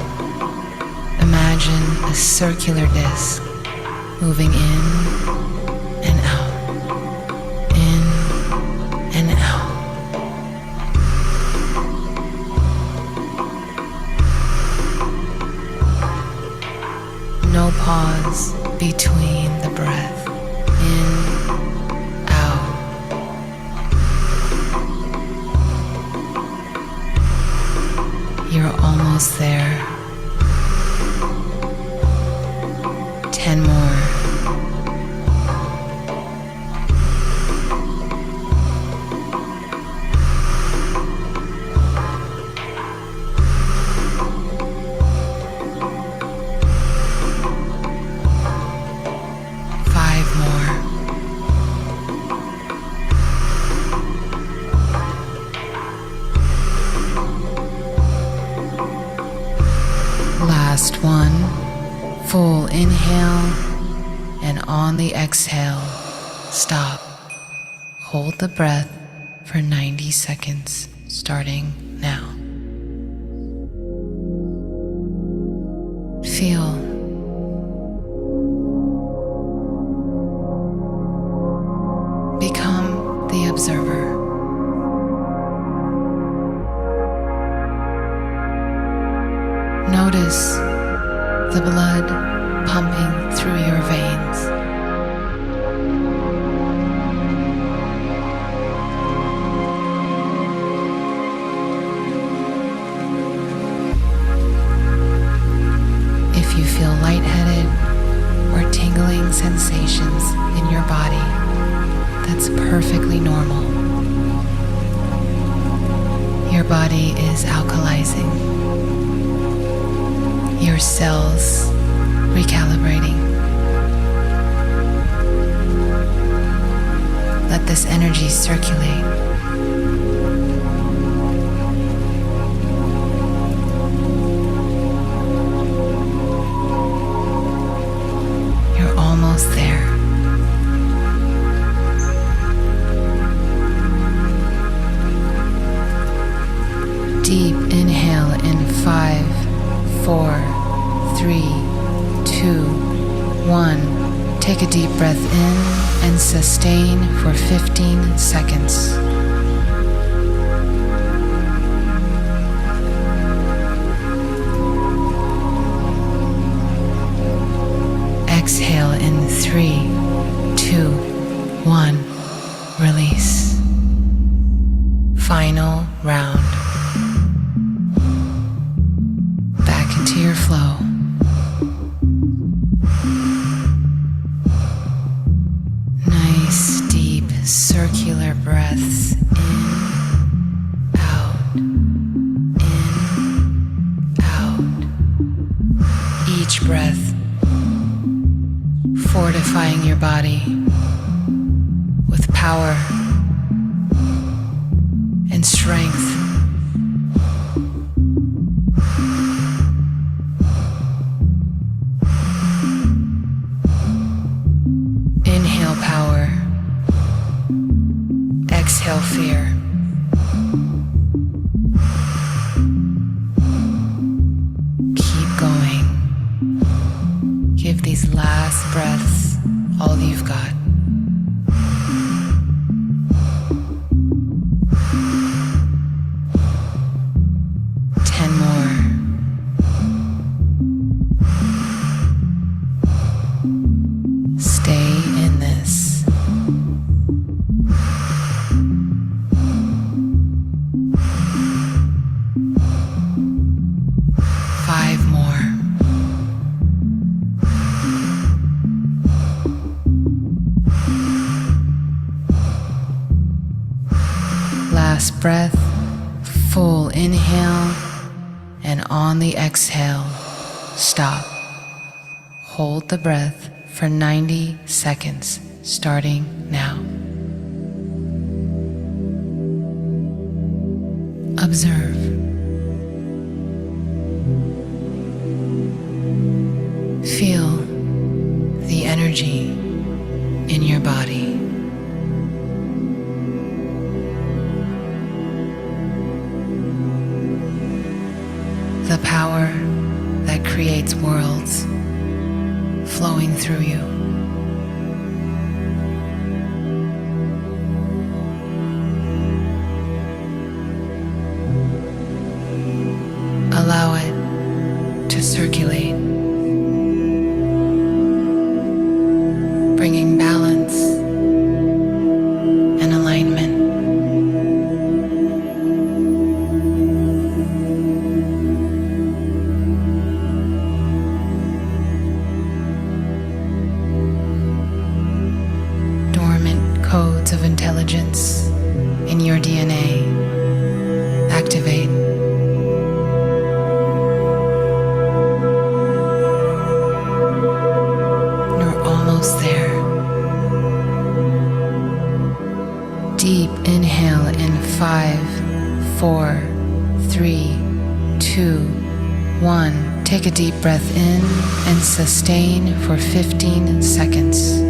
Imagine a circular disc moving in and out, in and out. No pause between the breath. In, out. You're almost there. 10 more. Last one, full inhale, and on the exhale, stop. Hold the breath for 90 seconds, starting now. Feel. Become the observer. Notice the blood pumping through your veins. If you feel lightheaded or tingling sensations in your body, that's perfectly normal. Your body is alkalizing. Your cells recalibrating. Let this energy circulate. You're almost there. Deep inhale in 5, 4, 3, 2, 1. Take a deep breath in and sustain for 15 seconds. Exhale in 3, 2, 1. Release. Final round. Back into your flow. Nice, deep, circular breaths in, out, each breath fortifying your body with power and strength. Inhale power, exhale fear. Keep going. Give these last breaths all you've got. Stay in this. Five more. Last breath, full inhale, and on the exhale, stop. Hold the breath for 90 seconds, starting now. Observe. Feel the energy in your body. The power that creates worlds flowing through you. Allow it to circulate, bringing balance and alignment. Codes of intelligence in your DNA activate. You're almost there. Deep inhale in 5, 4, 3, 2, 1. Take a deep breath in and sustain for 15 seconds.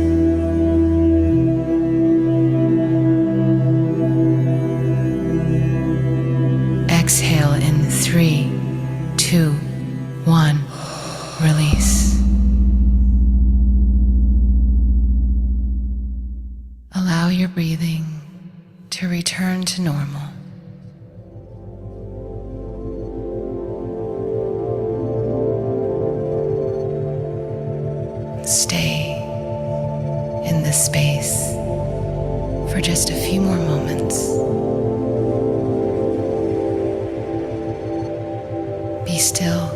Exhale in 3, 2, 1. Release. Allow your breathing to return to normal. just a few more moments. Be still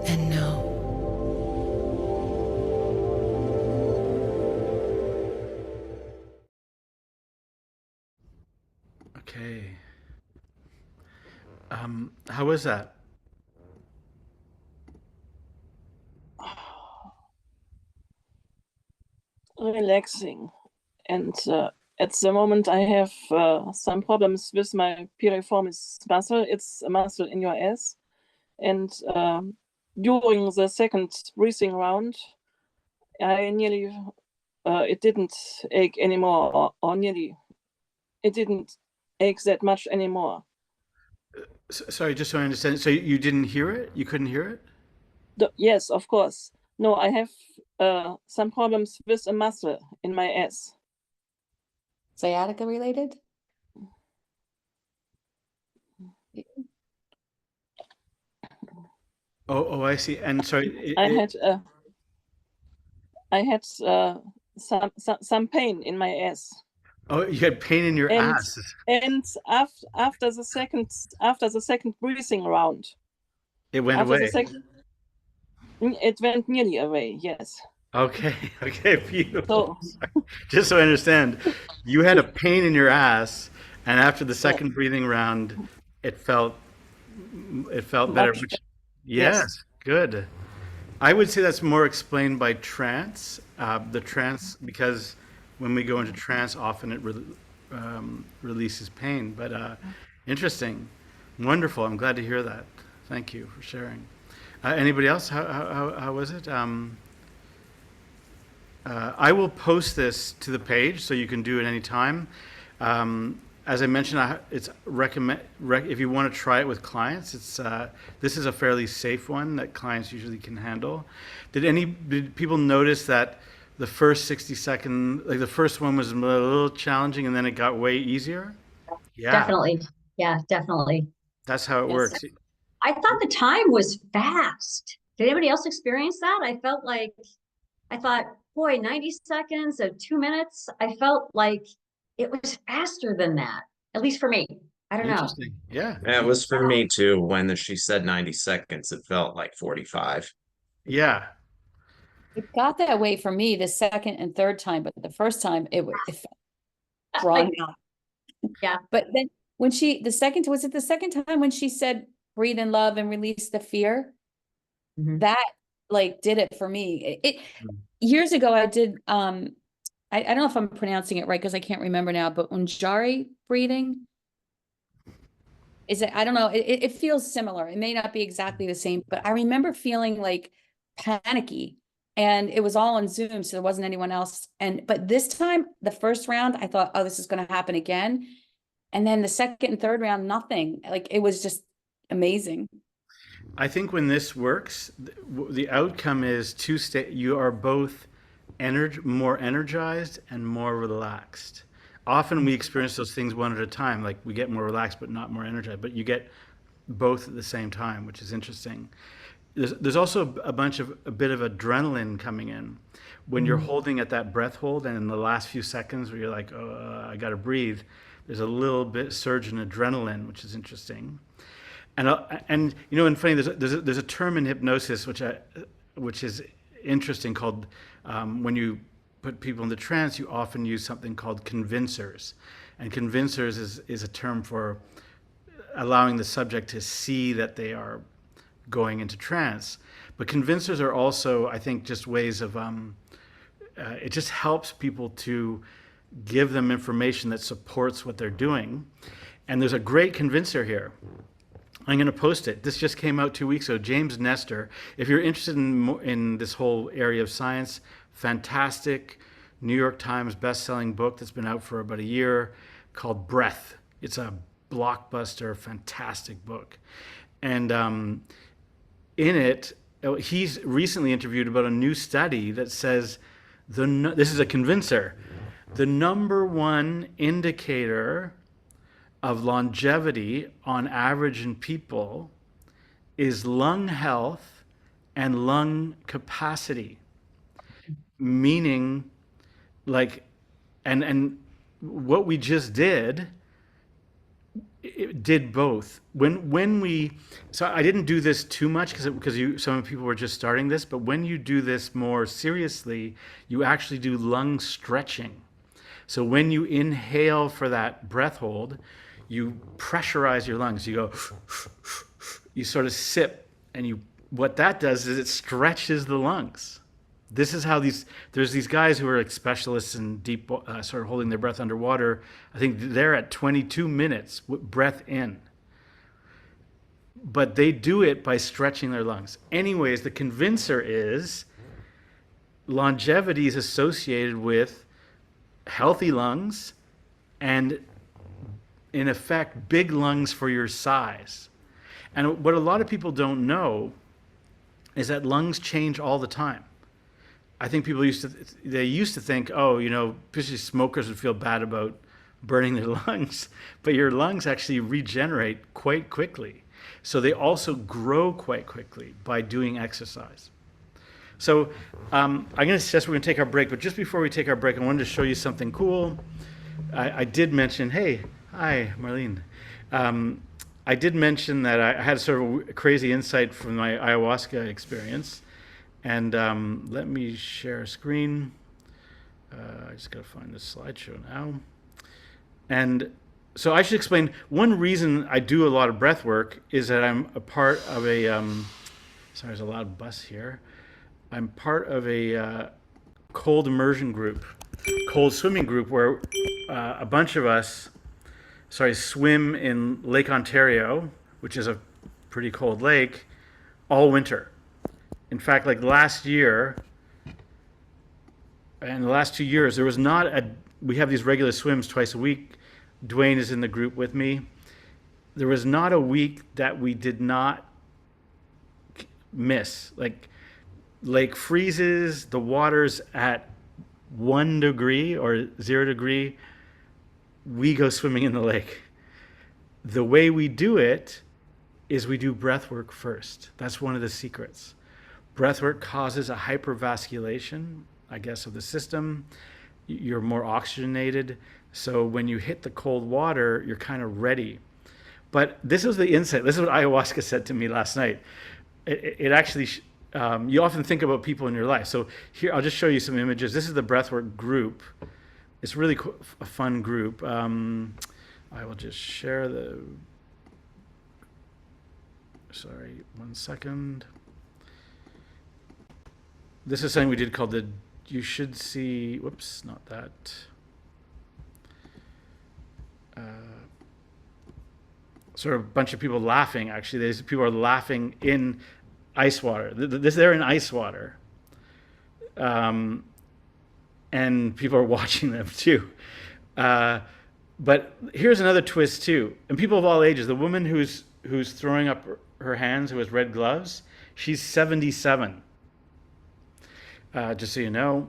and know. Okay. How was that? Relaxing. And at the moment, I have some problems with my piriformis muscle. It's a muscle in your ass. And during the second breathing round, I nearly, it didn't ache anymore, or nearly, it didn't ache that much anymore. Sorry, just so I understand. So you didn't hear it? You couldn't hear it? Yes, of course. No, I have some problems with a muscle in my ass. Sciatica related? Oh, I see. And sorry, I had some pain in my ass. oh, you had pain in your And ass. and after the second breathing round, It went after the away. second, it went nearly away. Yes. Okay, okay, beautiful. So Just so I understand, you had a pain in your ass, and after the second breathing round, it felt better. much. Which, Yes. yes, good. I would say that's more explained by trance. The trance, because when we go into trance, often it releases pain. But interesting, wonderful. I'm glad to hear that. Thank you for sharing. Anybody else? How was it? I will post this to the page so you can do it anytime. As I mentioned, it's if you want to try it with clients. This is a fairly safe one that clients usually can handle. Did people notice that the first 60-second, like the first one was a little challenging and then it got way easier? Yeah, Definitely. Yeah, definitely. that's how it Yes. works. I thought the time was fast. Did anybody else experience that? I thought, boy, 90 seconds of 2 minutes. I felt like it was faster than that, at least for me. I don't know. Interesting. Yeah, Yeah, it was for me too. When she said 90 seconds, it felt like 45. yeah. It got that way for me the second and third time, but the first time it felt drawn out. Yeah. But then when was it the second time when she said breathe in love and release the fear? Mhm. That like did it for me. Years ago I did I don't know if I'm pronouncing it right because I can't remember now, but Unjari breathing. Is it, I don't know, it feels similar. It may not be exactly the same, but I remember feeling like panicky and it was all on Zoom, so there wasn't anyone else. But this time, the first round, I thought, oh, this is going to happen again. And then the second and third round, nothing. Like it was just amazing. I think when this works, the outcome is you are both more energized and more relaxed. Often we experience those things one at a time, like we get more relaxed but not more energized, but you get both at the same time, which is interesting. There's also a bit of adrenaline coming in when you're holding at that breath hold, and in the last few seconds where you're like, oh, I got to breathe. There's a little bit surge in adrenaline, which is interesting. And you know, and funny, there's a term in hypnosis which is interesting called when you put people into trance, you often use something called convincers, and convincers is a term for allowing the subject to see that they are going into trance. But convincers are also, I think, just ways of it just helps people to give them information that supports what they're doing. And there's a great convincer here. I'm going to post it. This just came out 2 weeks ago. James Nestor. If you're interested in this whole area of science, fantastic New York Times best-selling book that's been out for about a year called Breath. It's a blockbuster, fantastic book. And in it, he's recently interviewed about a new study that says this is a convincer. The number one indicator of longevity on average in people is lung health and lung capacity, meaning like And what we just did, it did both. When we, so I didn't do this too much because some people were just starting this, but when you do this more seriously, you actually do lung stretching. So when you inhale for that breath hold, you pressurize your lungs. You go, you sort of sip, and what that does is it stretches the lungs. This is how there's these guys who are like specialists in deep, sort of holding their breath underwater. I think they're at 22 minutes with breath in. But they do it by stretching their lungs. Anyways, the convincer is longevity is associated with healthy lungs and, in effect, big lungs for your size. And what a lot of people don't know is that lungs change all the time. I think people used to think, oh, especially smokers would feel bad about burning their lungs, but your lungs actually regenerate quite quickly. So they also grow quite quickly by doing exercise. So I'm going to suggest we're going to take our break, but just before we take our break, I wanted to show you something cool. I did mention, hi, Marlene. I did mention that I had sort of a crazy insight from my ayahuasca experience. And let me share a screen. I just got to find this slideshow now. And so I should explain, one reason I do a lot of breath work is that I'm a part of a, sorry, there's a loud bus here. I'm part of a cold immersion group, cold swimming group, where a bunch of us, swim in Lake Ontario, which is a pretty cold lake, all winter. In fact, like last year, and the last 2 years, there was not we have these regular swims twice a week. Dwayne is in the group with me. There was not a week that we did not miss. Like, lake freezes, the water's at 1 degree or 0 degree, we go swimming in the lake. The way we do it is we do breath work first. That's one of the secrets. Breathwork causes a hypervasculation, I guess, of the system. You're more oxygenated. So when you hit the cold water, you're kind of ready. But this was the insight. This is what ayahuasca said to me last night. It actually, you often think about people in your life. So here, I'll just show you some images. This is the breathwork group. It's really a fun group. I will just share sorry, 1 second. This is something we did called you should see, whoops, not that. Sort of a bunch of people laughing, actually. These people are laughing in ice water. They're in ice water. And people are watching them too. But here's another twist too. And people of all ages, the woman who's throwing up her hands, who has red gloves, she's 77. Just so you know.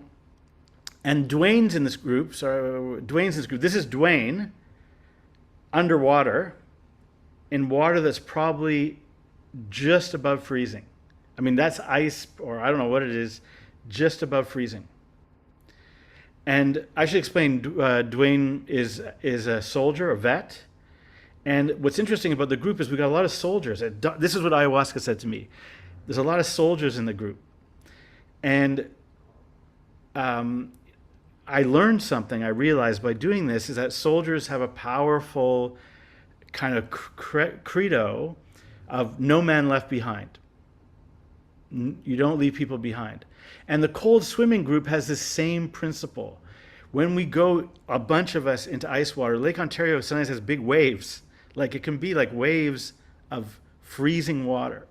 And Dwayne's in this group. This is Dwayne underwater in water that's probably just above freezing. I mean, that's ice, or I don't know what it is, just above freezing. And I should explain, Dwayne is a soldier, a vet. And what's interesting about the group is we got a lot of soldiers. This is what ayahuasca said to me. There's a lot of soldiers in the group. And I learned something, I realized by doing this, is that soldiers have a powerful kind of credo of no man left behind. You don't leave people behind. And the cold swimming group has the same principle. When we go, a bunch of us, into ice water, Lake Ontario sometimes has big waves. Like, it can be like waves of freezing water.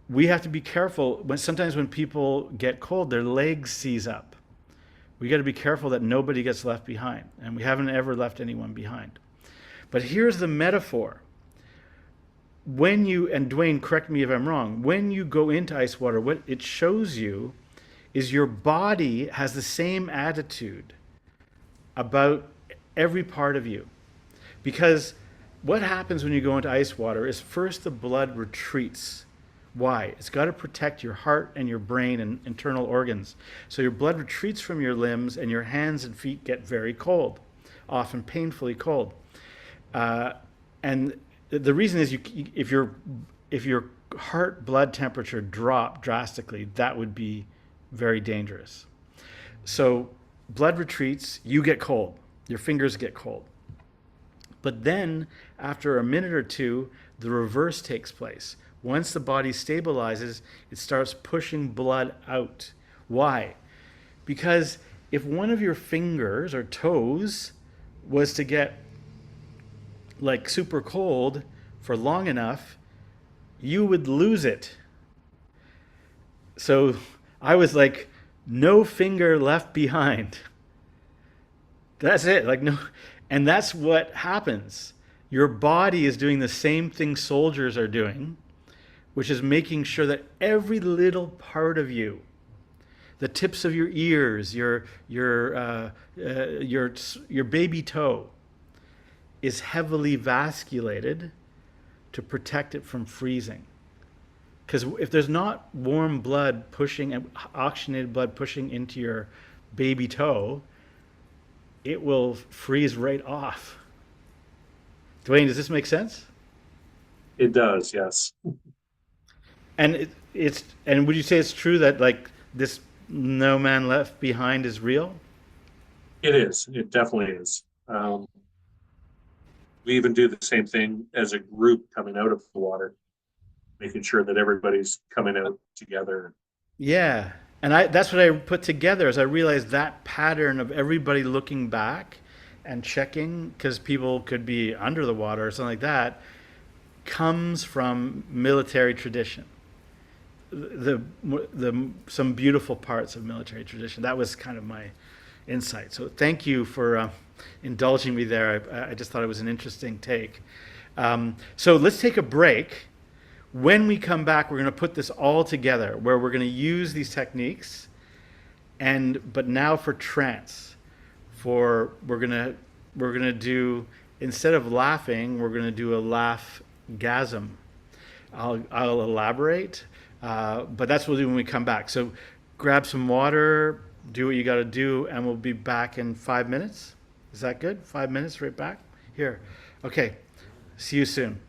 We have to be careful. Sometimes when people get cold, their legs seize up. We got to be careful that nobody gets left behind. And we haven't ever left anyone behind. But here's the metaphor. When you, and Dwayne, correct me if I'm wrong, when you go into ice water, what it shows you is your body has the same attitude about every part of you. Because what happens when you go into ice water is first the blood retreats Why? It's got to protect your heart and your brain and internal organs. So your blood retreats from your limbs and your hands and feet get very cold, often painfully cold. And the reason is if your heart blood temperature dropped drastically, that would be very dangerous. So blood retreats, you get cold, your fingers get cold. But then after a minute or two, the reverse takes place. Once the body stabilizes, it starts pushing blood out. Why? Because if one of your fingers or toes was to get like super cold for long enough, you would lose it. So I was like, no finger left behind. That's it. Like, no. And that's what happens. Your body is doing the same thing soldiers are doing, which is making sure that every little part of you, the tips of your ears, your baby toe, is heavily vasculated to protect it from freezing. Because if there's not warm blood pushing and oxygenated blood pushing into your baby toe, it will freeze right off. Dwayne, does this make sense? It does, yes. And and would you say it's true that like this no man left behind is real? It is. It definitely is. We even do the same thing as a group coming out of the water, making sure that everybody's coming out together. Yeah. And that's what I put together as I realized that pattern of everybody looking back and checking because people could be under the water or something like that comes from military tradition. Some beautiful parts of military tradition. That was kind of my insight. So thank you for indulging me there. I just thought it was an interesting take. So let's take a break. When we come back, we're going to put this all together where we're going to use these techniques but now for trance. We're going to do, instead of laughing, we're going to do a laugh-gasm. I'll elaborate, but that's what we'll do when we come back. So grab some water, do what you got to do, and we'll be back in 5 minutes. Is that good? 5 minutes, right back? Here. Okay. See you soon.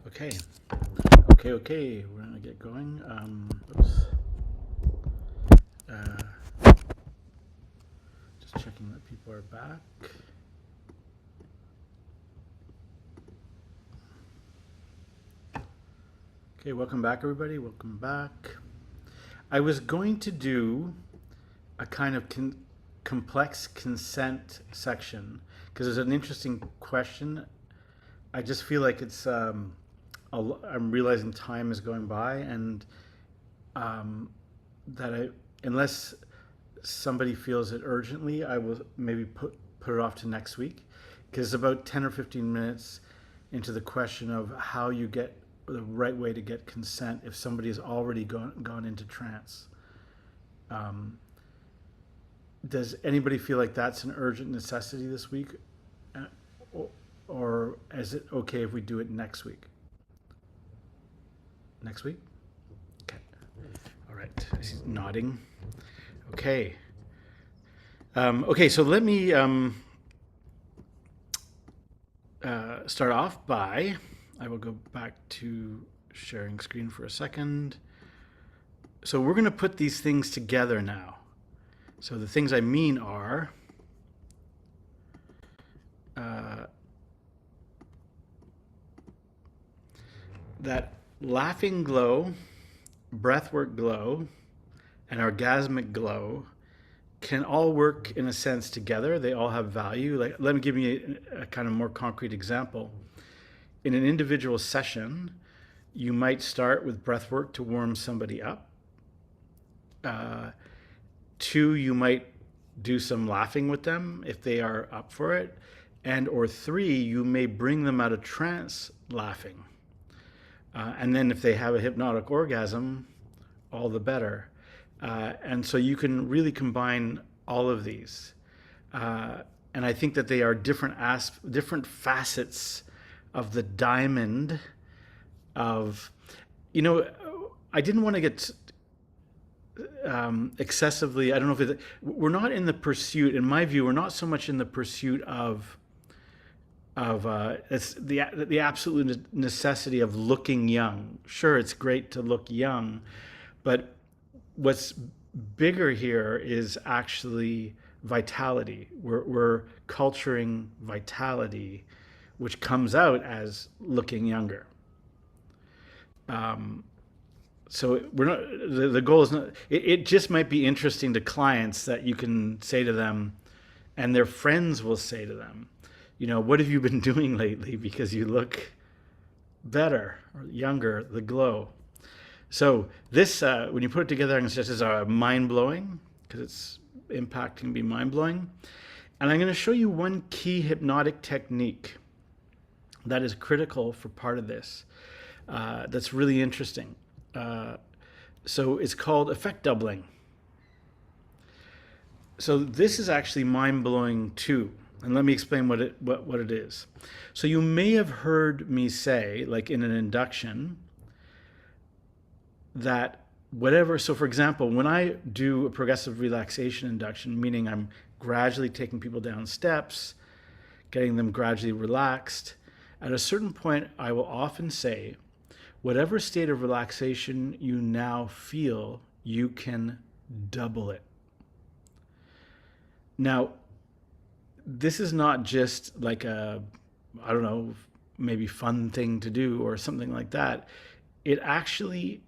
Okay. Okay. We're gonna get going. Oops. Just checking that people are back. Okay, welcome back, everybody. Welcome back. I was going to do a kind of complex consent section because there's an interesting question. I just feel like it's I'm realizing time is going by, and that unless somebody feels it urgently, I will maybe put it off to next week, because it's about 10 or 15 minutes into the question of how you get the right way to get consent if somebody has already gone into trance. Does anybody feel like that's an urgent necessity this week? Or is it okay if we do it next week? Next week? Okay. All right. He's nodding. Okay. Okay, so let me start off by, I will go back to sharing screen for a second. So we're going to put these things together now. So the things I mean are that laughing glow, breathwork glow, and orgasmic glow can all work in a sense together. They all have value. Like, let me give you a kind of more concrete example. In an individual session, you might start with breathwork to warm somebody up. 2, you might do some laughing with them if they are up for it. And or 3, you may bring them out of trance laughing. And then if they have a hypnotic orgasm, all the better. And so you can really combine all of these. And I think that they are different facets of the diamond of, I didn't want to get excessively, I don't know if we're not in the pursuit, in my view, we're not so much in the pursuit of it's the absolute necessity of looking young. Sure, it's great to look young, but what's bigger here is actually vitality. We're culturing vitality, which comes out as looking younger. So we're not. The goal is not. It just might be interesting to clients that you can say to them, and their friends will say to them, what have you been doing lately? Because you look better or younger. The glow. So this, when you put it together, I'm going to suggest is mind-blowing, because its impact can be mind-blowing. And I'm going to show you one key hypnotic technique that is critical for part of this. That's really interesting. So it's called effect doubling. So this is actually mind-blowing too. And let me explain what it is. So you may have heard me say, like in an induction, that whatever, so for example, when I do a progressive relaxation induction, meaning I'm gradually taking people down steps, getting them gradually relaxed, at a certain point, I will often say, whatever state of relaxation you now feel, you can double it. Now, this is not just like a, I don't know, maybe fun thing to do or something like that. It actually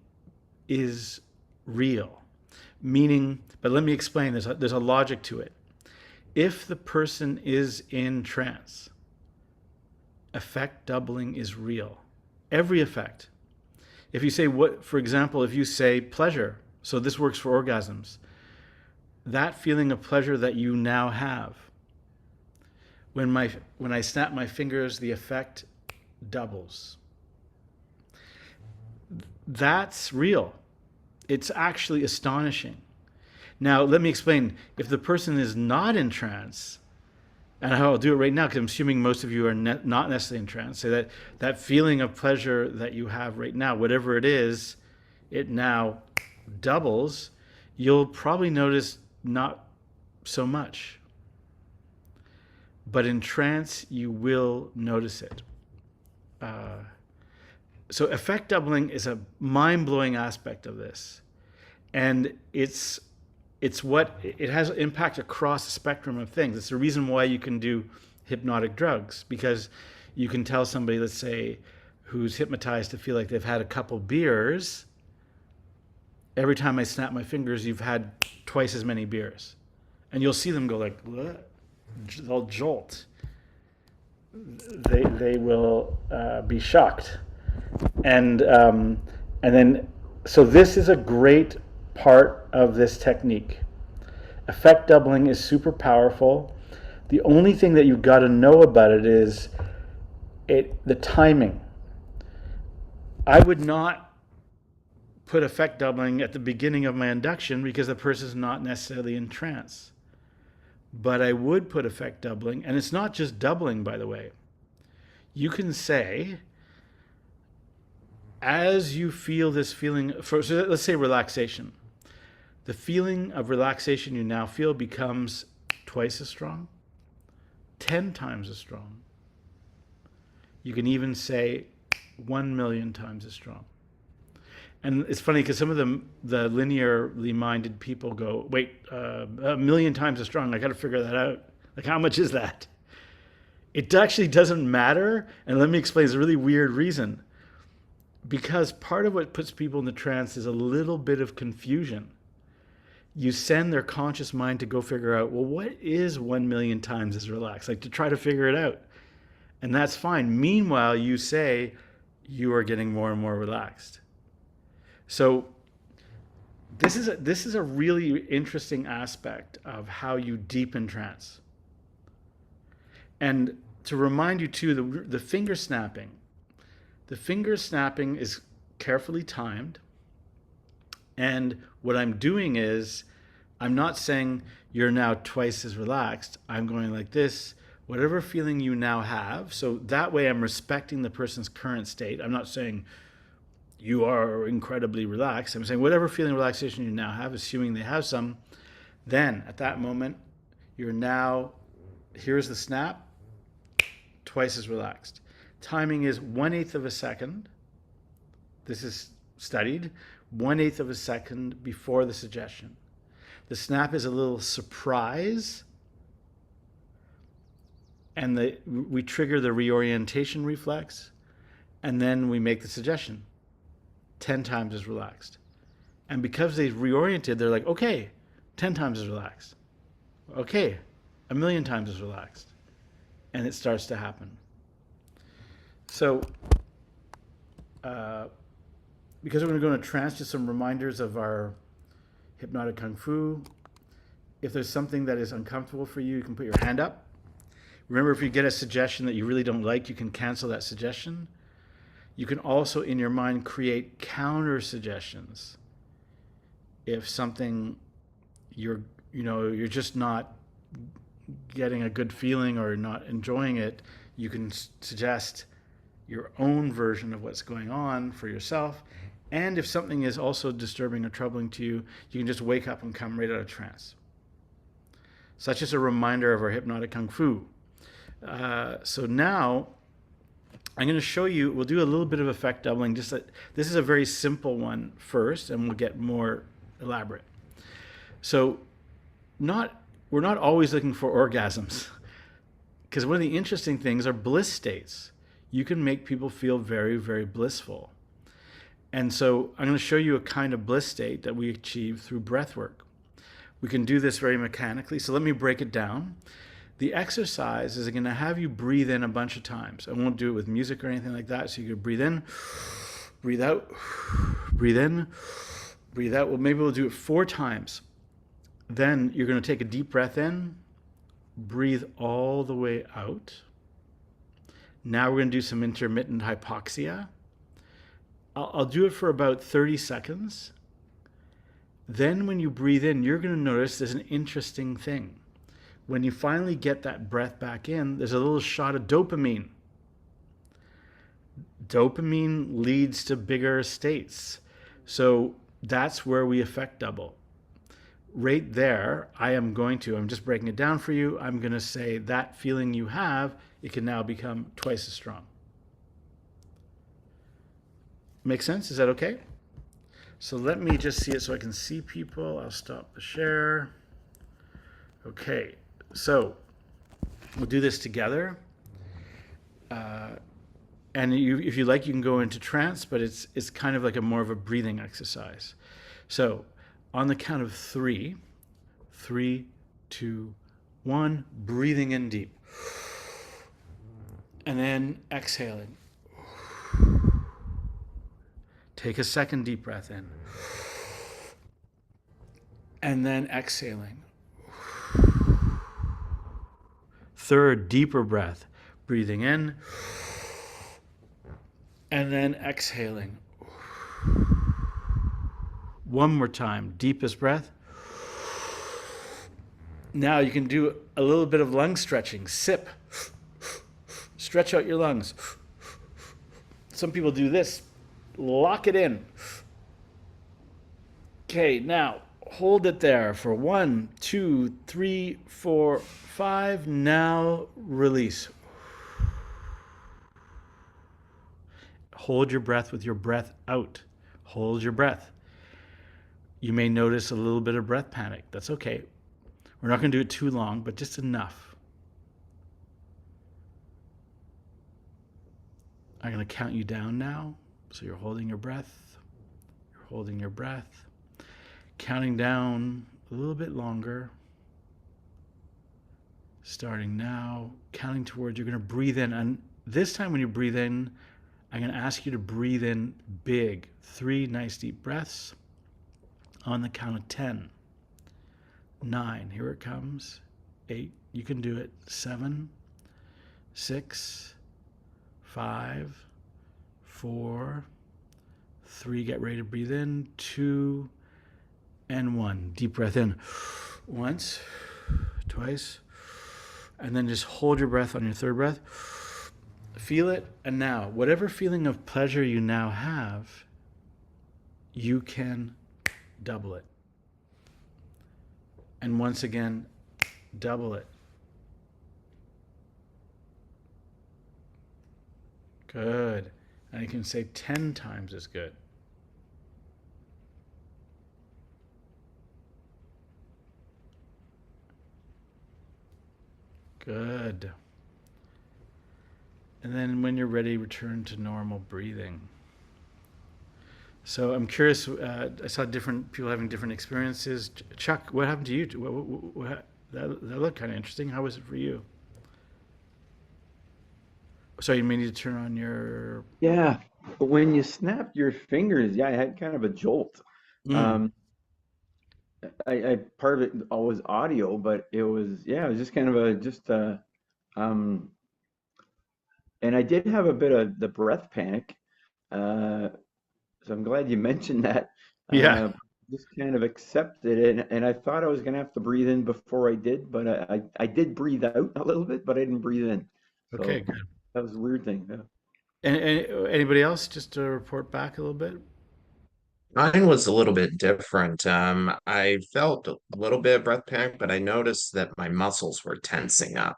is real. Meaning, but let me explain, there's a logic to it. If the person is in trance, effect doubling is real. Every effect. If you say, for example, if you say pleasure, so this works for orgasms, that feeling of pleasure that you now have, when I snap my fingers, the effect doubles. That's real. It's actually astonishing. Now, let me explain. If the person is not in trance, and I'll do it right now because I'm assuming most of you are not necessarily in trance, so that feeling of pleasure that you have right now, whatever it is, it now doubles. You'll probably notice not so much. But in trance, you will notice it. So effect doubling is a mind-blowing aspect of this. And it has impact across the spectrum of things. It's the reason why you can do hypnotic drugs, because you can tell somebody, let's say, who's hypnotized to feel like they've had a couple beers, every time I snap my fingers, you've had twice as many beers. And you'll see them go like, what? They'll jolt. They will be shocked. And then, so this is a great part of this technique. Effect doubling is super powerful. The only thing that you've got to know about it is the timing. I would not put effect doubling at the beginning of my induction because the person's not necessarily in trance. But I would put effect doubling, and it's not just doubling, by the way. You can say, as you feel this feeling, so let's say relaxation. The feeling of relaxation you now feel becomes twice as strong, 10 times as strong. You can even say 1,000,000 times as strong. And it's funny because some of the linearly minded people go, wait, 1,000,000 times as strong. I got to figure that out. Like, how much is that? It actually doesn't matter. And let me explain. It's a really weird reason. Because part of what puts people in the trance is a little bit of confusion. You send their conscious mind to go figure out, well, what is 1,000,000 times as relaxed? Like, to try to figure it out. And that's fine. Meanwhile, you say you are getting more and more relaxed. So this is a really interesting aspect of how you deepen trance. And to remind you too, the finger snapping. The finger snapping is carefully timed. And what I'm doing is, I'm not saying you're now twice as relaxed. I'm going like this, whatever feeling you now have. So that way I'm respecting the person's current state. I'm not saying you are incredibly relaxed. I'm saying whatever feeling of relaxation you now have, assuming they have some, then at that moment, you're now, here's the snap, twice as relaxed. Timing is 1/8 of a second. This is studied. 1/8 of a second before the suggestion. The snap is a little surprise, and we trigger the reorientation reflex, and then we make the suggestion. 10 times as relaxed. And because they've reoriented, they're like, okay, 10 times as relaxed. Okay, 1,000,000 times as relaxed. And it starts to happen. So, because we're going to go into trance, just some reminders of our hypnotic kung fu. If there's something that is uncomfortable for you, you can put your hand up. Remember, if you get a suggestion that you really don't like, you can cancel that suggestion. You can also, in your mind, create counter suggestions. If something you're just not getting a good feeling or not enjoying it, you can suggest your own version of what's going on for yourself. And if something is also disturbing or troubling to you, you can just wake up and come right out of trance. So that's just a reminder of our hypnotic kung fu. So now, I'm going to show you, we'll do a little bit of effect doubling. This is a very simple one first, and we'll get more elaborate. So we're not always looking for orgasms, because one of the interesting things are bliss states. You can make people feel very, very blissful. And so I'm going to show you a kind of bliss state that we achieve through breath work. We can do this very mechanically. So let me break it down. The exercise is going to have you breathe in a bunch of times. I won't do it with music or anything like that. So you could breathe in, breathe out, breathe in, breathe out. Well, maybe we'll do it 4 times. Then you're going to take a deep breath in, breathe all the way out. Now we're going to do some intermittent hypoxia. I'll do it for about 30 seconds. Then when you breathe in, you're going to notice there's an interesting thing. When you finally get that breath back in, there's a little shot of dopamine. Dopamine leads to bigger states. So that's where we effect double. Right there, I'm just breaking it down for you. I'm going to say that feeling you have, it can now become twice as strong. Make sense? Is that okay? So let me just see it so I can see people. I'll stop the share. Okay, so we'll do this together. And if you like, you can go into trance, but it's kind of like more of a breathing exercise. So on the count of 3, 3, 2, 1, breathing in deep. And then exhaling. Take a second deep breath in. And then exhaling. Third, deeper breath. Breathing in. And then exhaling. One more time, deepest breath. Now you can do a little bit of lung stretching. Sip. Stretch out your lungs. Some people do this. Lock it in. Okay, now hold it there for 1, 2, 3, 4, 5. Now release. Hold your breath with your breath out. Hold your breath. You may notice a little bit of breath panic. That's okay. We're not going to do it too long, but just enough. I'm going to count you down now. So you're holding your breath. You're holding your breath. Counting down a little bit longer. Starting now. Counting towards, you're going to breathe in. And this time when you breathe in, I'm going to ask you to breathe in big. 3 nice deep breaths. On the count of 10. 9. Here it comes. 8. You can do it. 7. 6. 5. 4. 3. Get ready to breathe in. 2. And 1. Deep breath in. Once. Twice. And then just hold your breath on your third breath. Feel it. And now, whatever feeling of pleasure you now have, you can double it. And once again, double it. Good. And you can say 10 times as good. Good. And then when you're ready, return to normal breathing. So I'm curious, I saw different people having different experiences. Chuck, what happened to you? That looked kind of interesting. How was it for you? So you may need to turn on your... Yeah, but when you snapped your fingers, yeah, I had kind of a jolt. I part of it all was audio, but it was just kind of and I did have a bit of the breath panic. So I'm glad you mentioned that. Yeah. Just kind of accepted it, and I thought I was gonna have to breathe in before I did, but I did breathe out a little bit, but I didn't breathe in. So Okay, good. that was a weird thing. Yeah. And anybody else, just to report back a little bit? Mine was a little bit different. I felt a little bit of breath panic, but I noticed that my muscles were tensing up,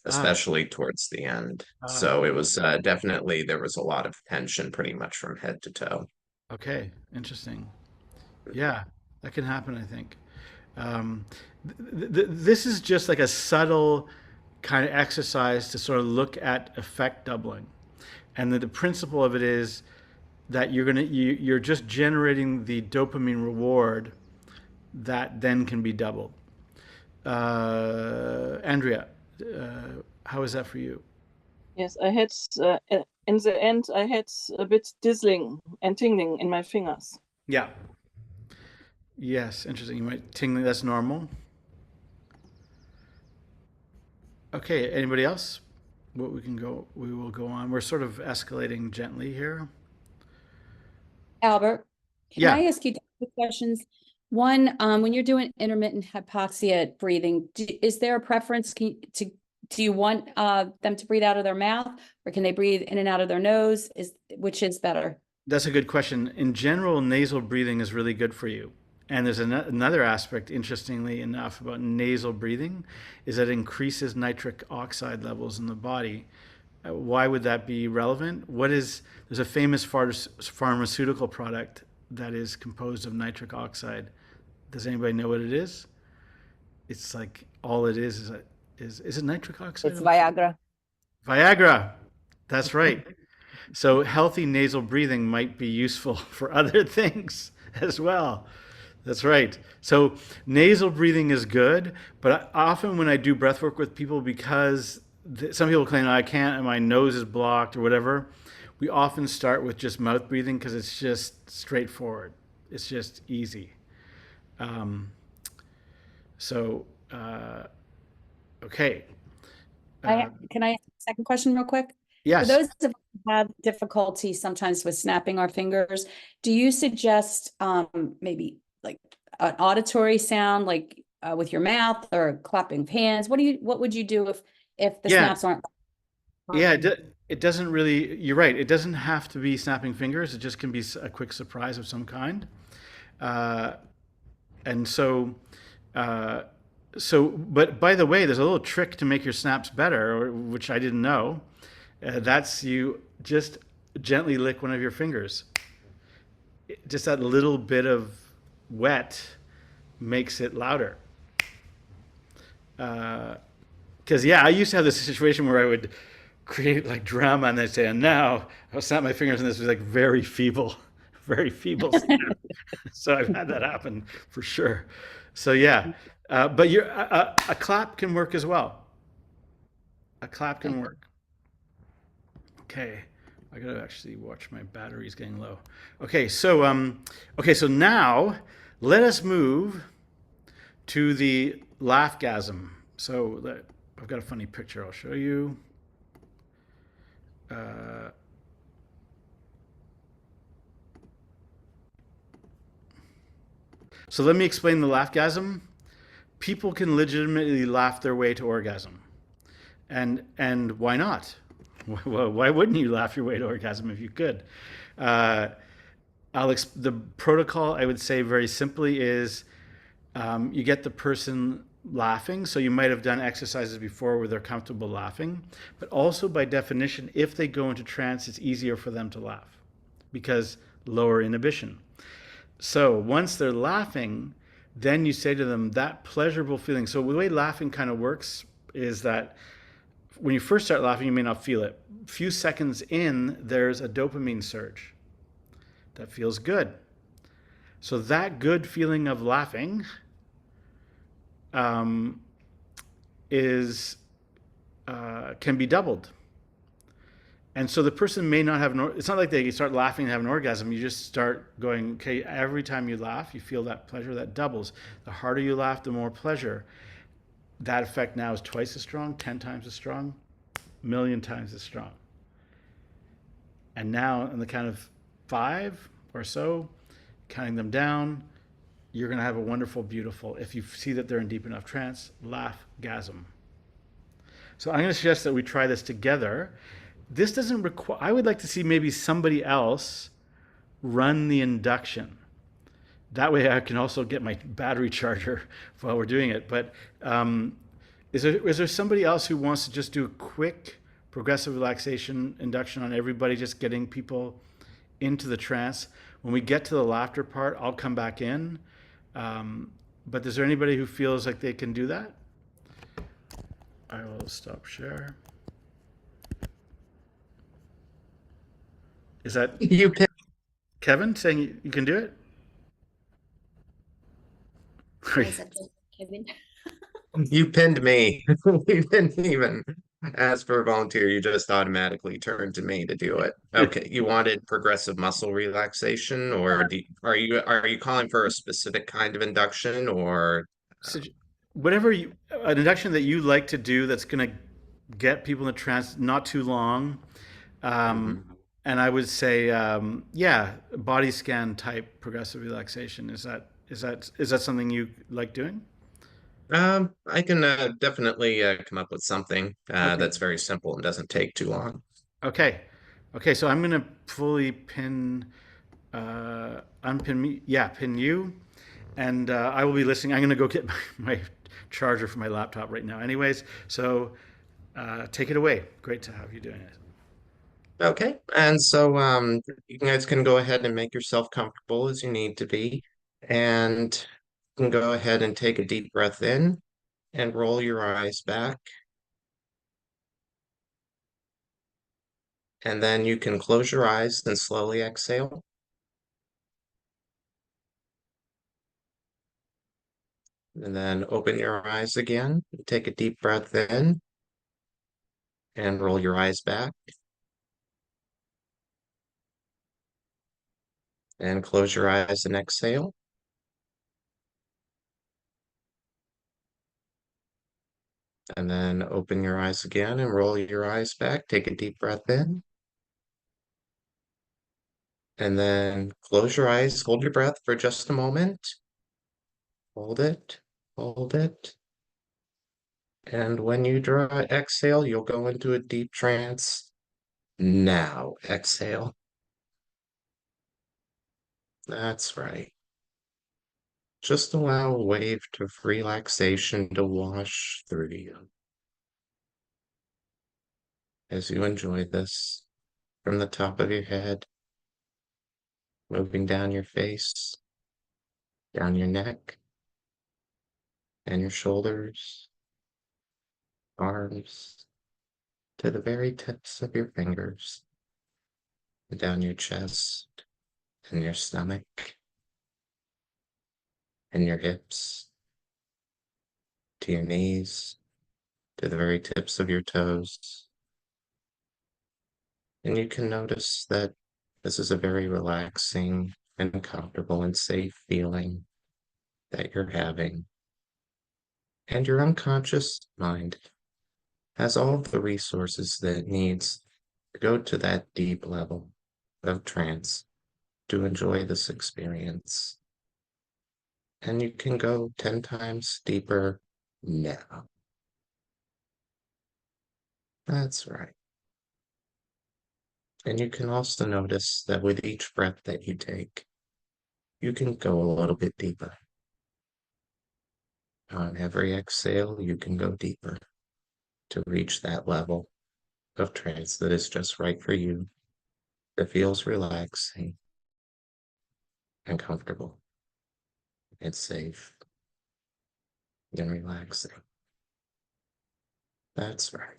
especially towards the end. So it was definitely, there was a lot of tension pretty much from head to toe. Okay, interesting. Yeah, that can happen, I think. This is just like a subtle kind of exercise to sort of look at effect doubling. And the principle of it is that you're just generating the dopamine reward that then can be doubled. Andrea, how is that for you? Yes, I had, in the end, I had a bit dizzying and tingling in my fingers. Yeah. Yes, interesting. You might tingling, that's normal. Okay, anybody else? We will go on. We're sort of escalating gently here. Albert, can Yeah. I ask you two questions? One, when you're doing intermittent hypoxia breathing, is there a preference? Do you want them to breathe out of their mouth, or can they breathe in and out of their nose? Which is better? That's a good question. In general, nasal breathing is really good for you. And there's another aspect, interestingly enough, about nasal breathing, is that it increases nitric oxide levels in the body, why would that be relevant? There's a famous pharmaceutical product that is composed of nitric oxide. Does anybody know what it is? It's like all it is it nitric oxide? It's Viagra. Viagra. That's right. So healthy nasal breathing might be useful for other things as well. That's right. So nasal breathing is good, but often when I do breath work with people, because some people claim I can't and my nose is blocked or whatever, we often start with just mouth breathing because it's just straightforward. It's just easy. Okay. Can I ask a second question real quick? Yes. For those that have difficulty sometimes with snapping our fingers, do you suggest maybe like an auditory sound, like with your mouth, or clapping of hands? What would you do if the snaps aren't? Yeah, it doesn't really. You're right. It doesn't have to be snapping fingers. It just can be a quick surprise of some kind. And so, but by the way, there's a little trick to make your snaps better, which I didn't know. That's you just gently lick one of your fingers. Just that little bit of wet makes it louder. Because I used to have this situation where I would create like drama and they'd say, and now I'll snap my fingers, and this was like very feeble snap. So I've had that happen for sure. So but a clap can work as well. A clap can work. Okay, I gotta actually watch my batteries getting low. Okay, so now let us move to the Laughasm. So I've got a funny picture I'll show you. So let me explain the Laughasm. People can legitimately laugh their way to orgasm, and why not? Why wouldn't you laugh your way to orgasm if you could? The protocol, I would say very simply, is you get the person laughing. So you might have done exercises before where they're comfortable laughing, but also by definition, if they go into trance, it's easier for them to laugh because lower inhibition. So once they're laughing, then you say to them that pleasurable feeling. So the way laughing kind of works is that when you first start laughing, you may not feel it. A few seconds in, there's a dopamine surge that feels good. So that good feeling of laughing can be doubled. And so the person may not have it's not like they start laughing and have an orgasm. You just start going, okay, every time you laugh, you feel that pleasure, that doubles. The harder you laugh, the more pleasure. That effect now is twice as strong, 10 times as strong, 1,000,000 times as strong. And now on the count of 5 or so, counting them down, you're going to have a wonderful, beautiful, if you see that they're in deep enough trance, Laughasm. So I'm going to suggest that we try this together. This doesn't require, I would like to see maybe somebody else run the induction. That way I can also get my battery charger while we're doing it. But is there somebody else who wants to just do a quick progressive relaxation induction on everybody, just getting people into the trance? When we get to the laughter part, I'll come back in. But is there anybody who feels like they can do that? I will stop share. Is that You Kevin saying you can do it? Is that just Kevin? You pinned me. You didn't even ask for a volunteer. You just automatically turned to me to do it. Okay, you wanted progressive muscle relaxation, or are you calling for a specific kind of induction, or Whatever an induction that you like to do that's going to get people in the trance, not too long. And I would say, body scan type progressive relaxation. Is that something you like doing? I can definitely come up with something Okay. that's very simple and doesn't take too long. Okay. So I'm going to fully pin you, and I will be listening. I'm going to go get my charger for my laptop right now. Anyways, so Take it away. Great to have you doing it. Okay, and so you guys can go ahead and make yourself comfortable as you need to be, and you can go ahead and take a deep breath in and roll your eyes back. And then you can close your eyes and slowly exhale. And then open your eyes again. Take a deep breath in and roll your eyes back. And close your eyes and exhale. And then open your eyes again and roll your eyes back. Take a deep breath in. And then close your eyes, hold your breath for just a moment. Hold it, hold it. And when you exhale, you'll go into a deep trance. Now exhale. That's right. Just allow a wave of relaxation to wash through you as you enjoy this from the top of your head, moving down your face, down your neck, and your shoulders, arms, to the very tips of your fingers, down your chest and your stomach and your hips, to your knees, to the very tips of your toes. And you can notice that this is a very relaxing and comfortable and safe feeling that you're having. And your unconscious mind has all of the resources that it needs to go to that deep level of trance to enjoy this experience. And you can go 10 times deeper now. That's right. And you can also notice that with each breath that you take, you can go a little bit deeper. On every exhale, you can go deeper to reach that level of trance that is just right for you, that feels relaxing and comfortable and safe and relaxing. That's right.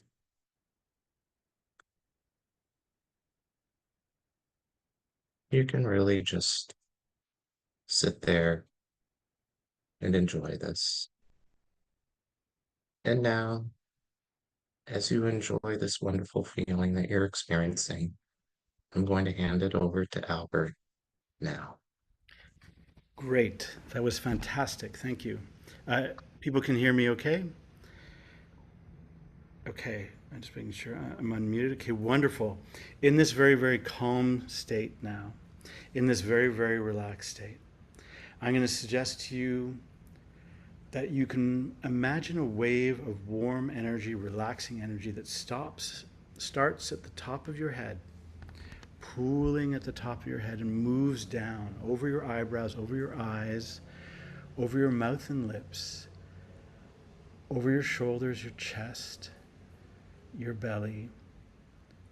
You can really just sit there and enjoy this. And now, as you enjoy this wonderful feeling that you're experiencing, I'm going to hand it over to Albert now. Great. That was fantastic. Thank you. People can hear me okay? Okay. I'm just making sure I'm unmuted. Okay, wonderful. In this very, very calm state now, in this very, very relaxed state, I'm going to suggest to you that you can imagine a wave of warm energy, relaxing energy that starts at the top of your head, pooling at the top of your head and moves down over your eyebrows, over your eyes, over your mouth and lips, over your shoulders, your chest, your belly,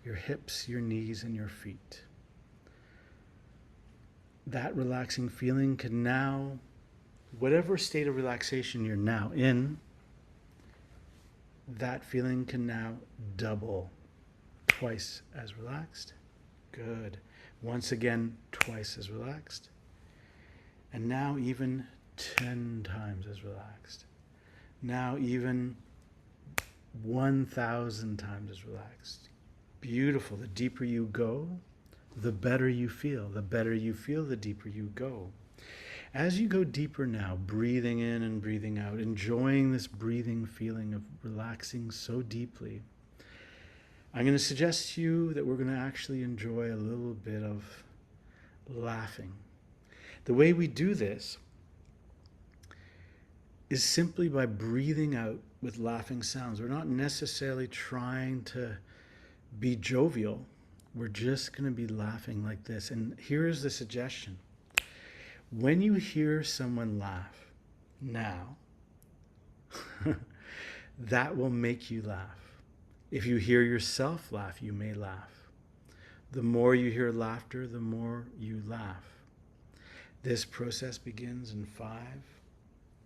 your hips, your knees, and your feet. That relaxing feeling can now, whatever state of relaxation you're now in, that feeling can now double, twice as relaxed. Good. Once again, twice as relaxed. And now even 10 times as relaxed. Now even 1,000 times as relaxed. Beautiful. The deeper you go, the better you feel. The better you feel, the deeper you go. As you go deeper now, breathing in and breathing out, enjoying this breathing feeling of relaxing so deeply, I'm going to suggest to you that we're going to actually enjoy a little bit of laughing. The way we do this is simply by breathing out with laughing sounds. We're not necessarily trying to be jovial. We're just going to be laughing like this. And here is the suggestion. When you hear someone laugh now, that will make you laugh. If you hear yourself laugh, you may laugh. The more you hear laughter, the more you laugh. This process begins in 5,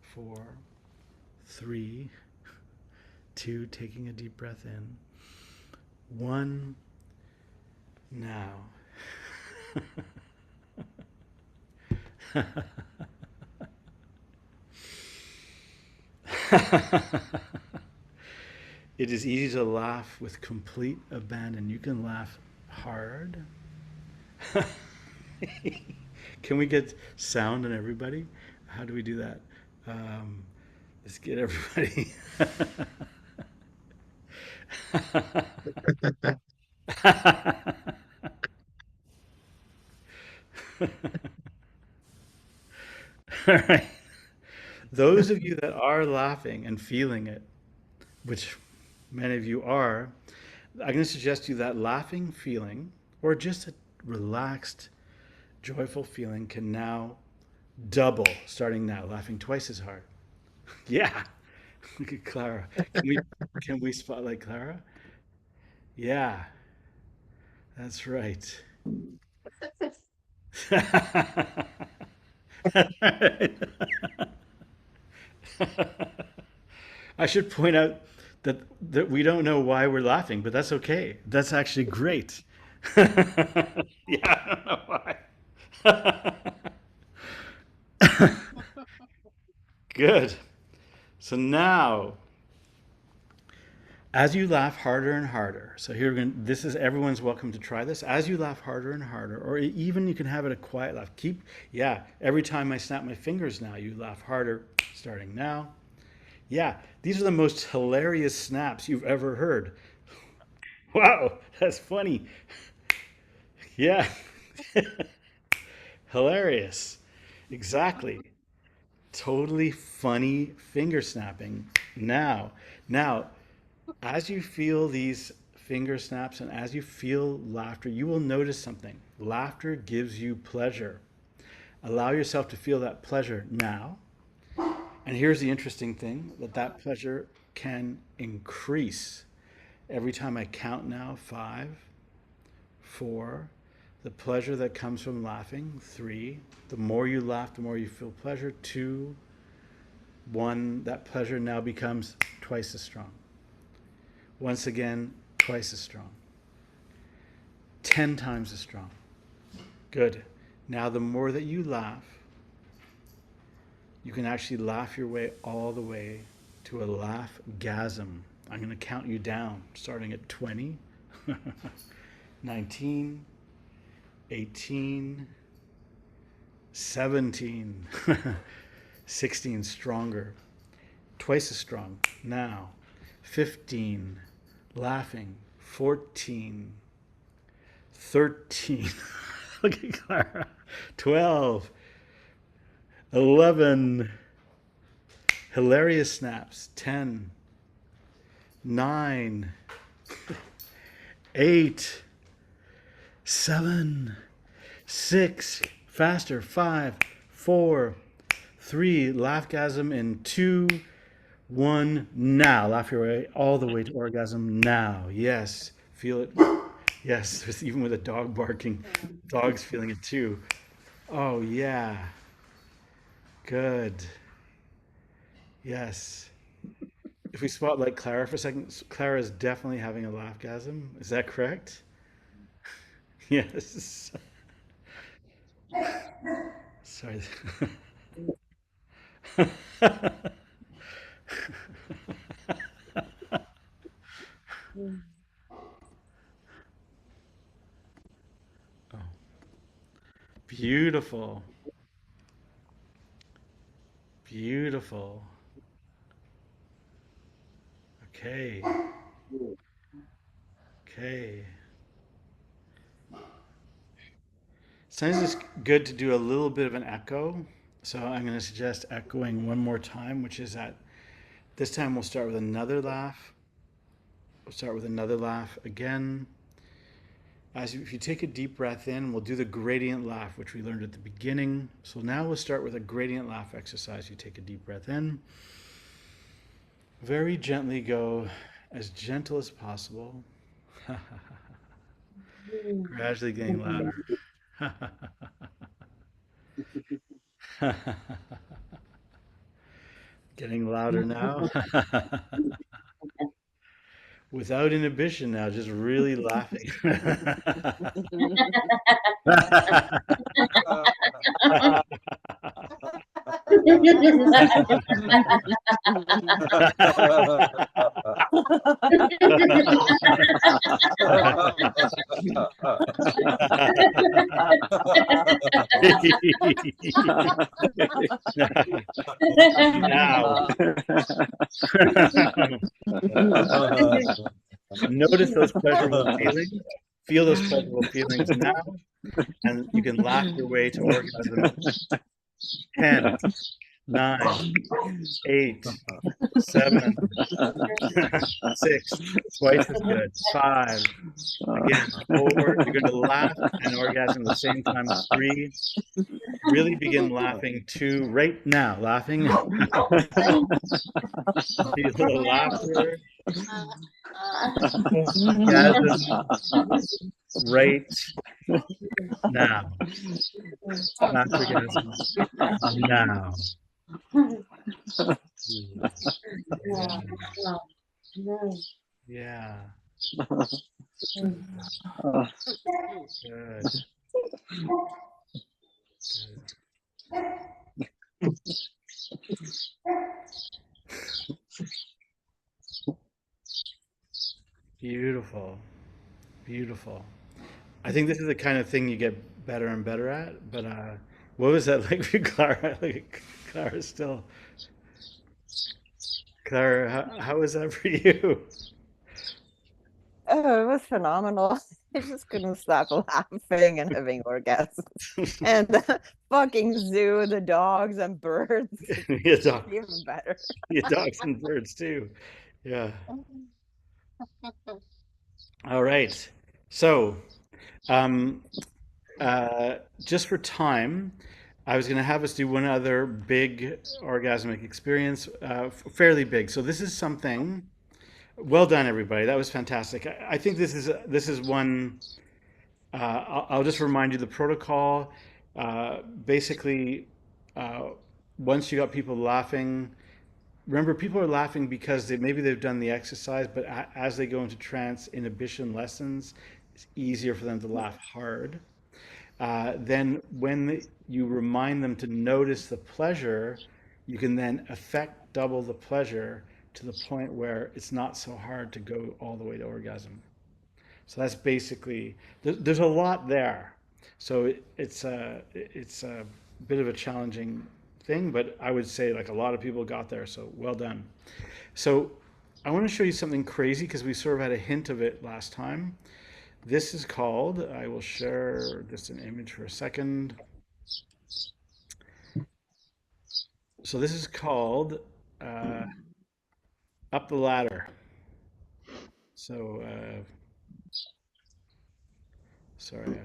4, 3, 2, taking a deep breath in, 1, now. It is easy to laugh with complete abandon. You can laugh hard. Can we get sound on everybody? How do we do that? Let's get everybody. All right. Those of you that are laughing and feeling it, which many of you are, I'm going to suggest to you that laughing feeling, or just a relaxed, joyful feeling, can now double starting now, laughing twice as hard. Yeah. Look at Clara. Can we spotlight Clara? Yeah. That's right. I should point out that we don't know why we're laughing, but that's okay. That's actually great. Yeah, I don't know why. Good. So now, as you laugh harder and harder, so here we're going. This is everyone's welcome to try this. As you laugh harder and harder, or even you can have it a quiet laugh. Yeah. Every time I snap my fingers now, you laugh harder. Starting now. Yeah, these are the most hilarious snaps you've ever heard. Wow, that's funny. Yeah. Hilarious. Exactly. Totally funny finger snapping. Now, as you feel these finger snaps and as you feel laughter, you will notice something. Laughter gives you pleasure. Allow yourself to feel that pleasure now. And here's the interesting thing, that pleasure can increase every time I count now. 5, 4, the pleasure that comes from laughing. 3, the more you laugh, the more you feel pleasure. 2, 1, that pleasure now becomes twice as strong. Once again, twice as strong. 10 times as strong. Good. Now the more that you laugh, you can actually laugh your way all the way to a laugh-gasm. I'm going to count you down, starting at 20, 19, 18, 17, 16, stronger, twice as strong. Now, 15, laughing, 14, 13, look at Clara, 12, 11, hilarious snaps, 10, 9, 8, 7, 6, faster, 5, 4, 3, laugh-gasm in 2, 1, now. Laugh your way all the way to orgasm now. Yes, feel it. Yes, even with a dog barking, dog's feeling it too. Oh, yeah. Good. Yes. If we spotlight Clara for a second, Clara is definitely having a laugh-gasm. Is that correct? Yes. Sorry. Oh. Beautiful. Beautiful. Okay. Okay. Sometimes it's good to do a little bit of an echo. So I'm going to suggest echoing one more time, which is that this time we'll start with another laugh. We'll start with another laugh again. If you take a deep breath in, we'll do the gradient laugh, which we learned at the beginning. So now we'll start with a gradient laugh exercise. You take a deep breath in. Very gently go as gentle as possible. Gradually getting louder. Getting louder now. Without inhibition now, just really laughing. Now. Notice those pleasurable feelings. Feel those pleasurable feelings now, and you can laugh your way to orgasm. 10, 9, 8, 7, 6, twice as good. 5, again, 4. You're going to laugh and orgasm at the same time. 3, really begin laughing. 2, right now, laughing. Feel the laughter. Orgasm right now. Not orgasm now. Yeah. Good. Beautiful. Beautiful. I think this is the kind of thing you get better and better at. But what was that like for Clara? Like, Clara still. Clara, how was that for you? Oh, it was phenomenal. I just couldn't stop laughing and having orgasms. And the fucking zoo, the dogs and birds, Yeah, dog, even better. yeah, dogs and birds too. Yeah. All right. So, um, just for time, I was going to have us do one other big orgasmic experience, fairly big. So this is something. Well done, everybody. That was fantastic. I think this is one. I'll just remind you the protocol. Basically, uh, once you got people laughing, remember people are laughing because maybe they've done the exercise, but as they go into trance, inhibition lessens. It's easier for them to laugh hard. Then when you remind them to notice the pleasure, you can then affect double the pleasure to the point where it's not so hard to go all the way to orgasm. So that's basically, there's a lot there. So it's a bit of a challenging thing, but I would say like a lot of people got there, so well done. So I want to show you something crazy because we sort of had a hint of it last time. This is called, I will share just an image for a second. So this is called Up the Ladder. So, sorry.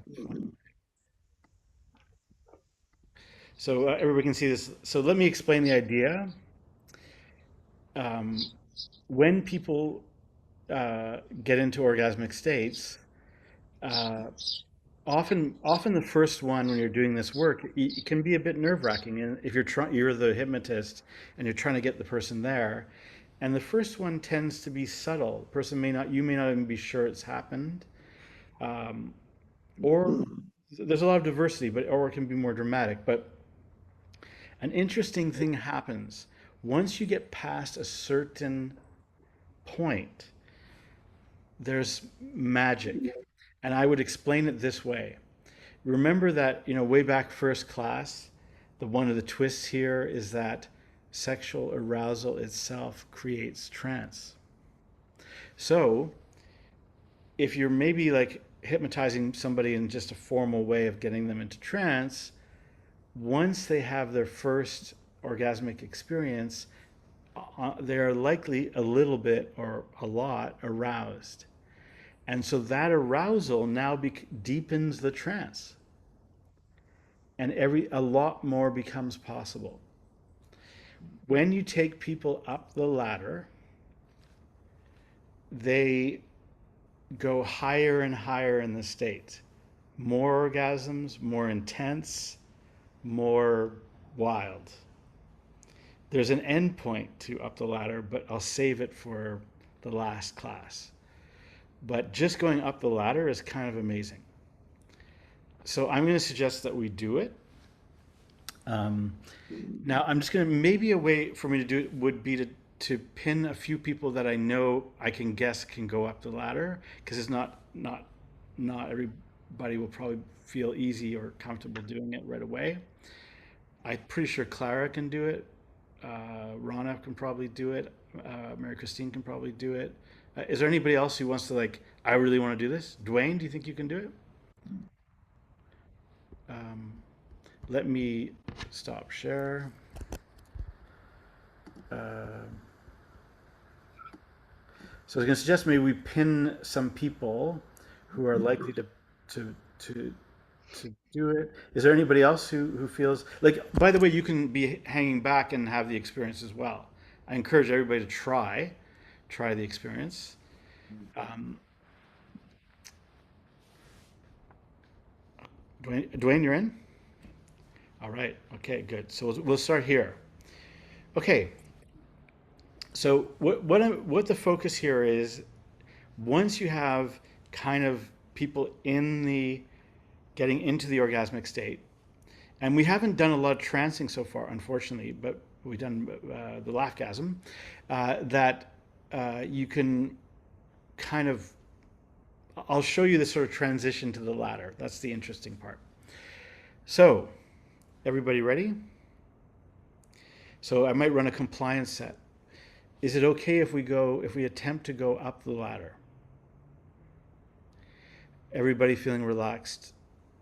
So everybody can see this. So let me explain the idea. When people get into orgasmic states, often the first one when you're doing this work, it can be a bit nerve-wracking. And if you're the hypnotist and you're trying to get the person there, and the first one tends to be subtle. The person you may not even be sure it's happened, or there's a lot of diversity, or it can be more dramatic. But an interesting thing happens once you get past a certain point. There's magic. And I would explain it this way. Remember that, way back first class, one of the twists here is that sexual arousal itself creates trance. So if you're maybe like hypnotizing somebody in just a formal way of getting them into trance, once they have their first orgasmic experience, they are likely a little bit or a lot aroused. And so that arousal now deepens the trance. And a lot more becomes possible. When you take people up the ladder, they go higher and higher in the state. More orgasms, more intense, more wild. There's an end point to Up the Ladder, but I'll save it for the last class. But just going up the ladder is kind of amazing. So I'm going to suggest that we do it. Now I'm just going to, maybe a way for me to do it would be to pin a few people that I know I can guess can go up the ladder, because it's not everybody will probably feel easy or comfortable doing it right away. I'm pretty sure Clara can do it. Rana can probably do it. Mary Christine can probably do it. Is there anybody else who wants to, like, I really want to do this? Dwayne, do you think you can do it? Let me stop share. So I was going to suggest maybe we pin some people who are likely to do it. Is there anybody else who feels like, by the way, you can be hanging back and have the experience as well. I encourage everybody to try the experience. Dwayne, you're in? All right. Okay, good. So we'll start here. Okay. So what the focus here is, once you have kind of people getting into the orgasmic state, and we haven't done a lot of trancing so far, unfortunately, but we've done the Laughasm, that you can kind of, I'll show you the sort of transition to the ladder. That's the interesting part. So, everybody ready? So I might run a compliance set. Is it okay if we attempt to go up the ladder? Everybody feeling relaxed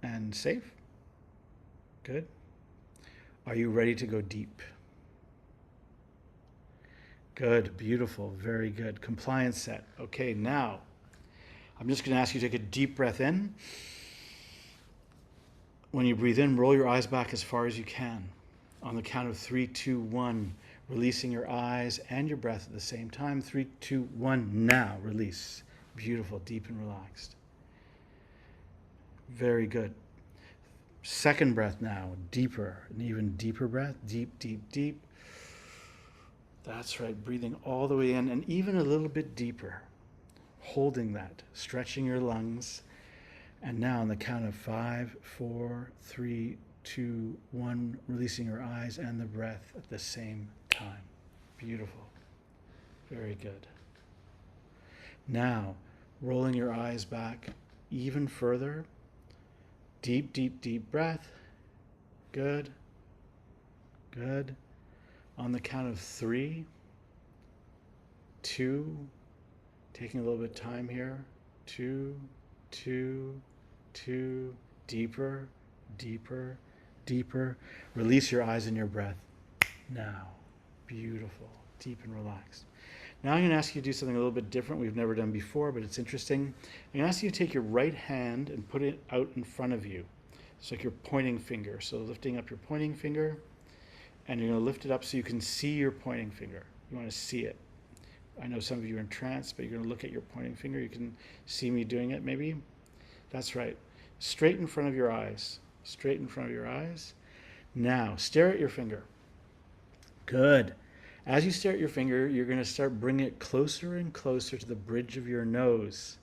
and safe? Good. Are you ready to go deep? Good, beautiful, very good. Compliance set. Okay, now I'm just going to ask you to take a deep breath in. When you breathe in, roll your eyes back as far as you can. On the count of 3, 2, 1, releasing your eyes and your breath at the same time. 3, 2, 1, now release. Beautiful, deep and relaxed. Very good. Second breath now, deeper, an even deeper breath. Deep, deep, deep. That's right, breathing all the way in and even a little bit deeper. Holding that, stretching your lungs. And now on the count of 5, 4, 3, 2, 1, releasing your eyes and the breath at the same time. Beautiful. Very good. Now, rolling your eyes back even further. Deep, deep, deep breath. Good. Good. On the count of 3, 2, taking a little bit of time here. 2, 2, 2, deeper, deeper, deeper. Release your eyes and your breath now. Beautiful, deep and relaxed. Now I'm going to ask you to do something a little bit different we've never done before, but it's interesting. I'm going to ask you to take your right hand and put it out in front of you. It's like your pointing finger. So lifting up your pointing finger, and you're going to lift it up so you can see your pointing finger. You want to see it. I know some of you are in trance, but you're going to look at your pointing finger. You can see me doing it, maybe. That's right. Straight in front of your eyes. Straight in front of your eyes. Now, stare at your finger. Good. As you stare at your finger, you're going to start bringing it closer and closer to the bridge of your nose.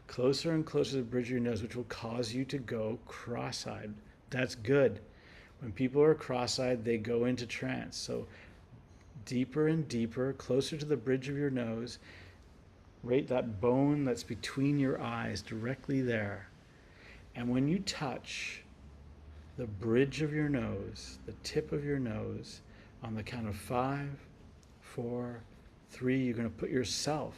Closer and closer to the bridge of your nose, which will cause you to go cross-eyed. That's good. When people are cross-eyed, they go into trance. So deeper and deeper, closer to the bridge of your nose. Right, that bone that's between your eyes, directly there. And when you touch the bridge of your nose, the tip of your nose, on the count of 5, 4, 3, you're going to put yourself,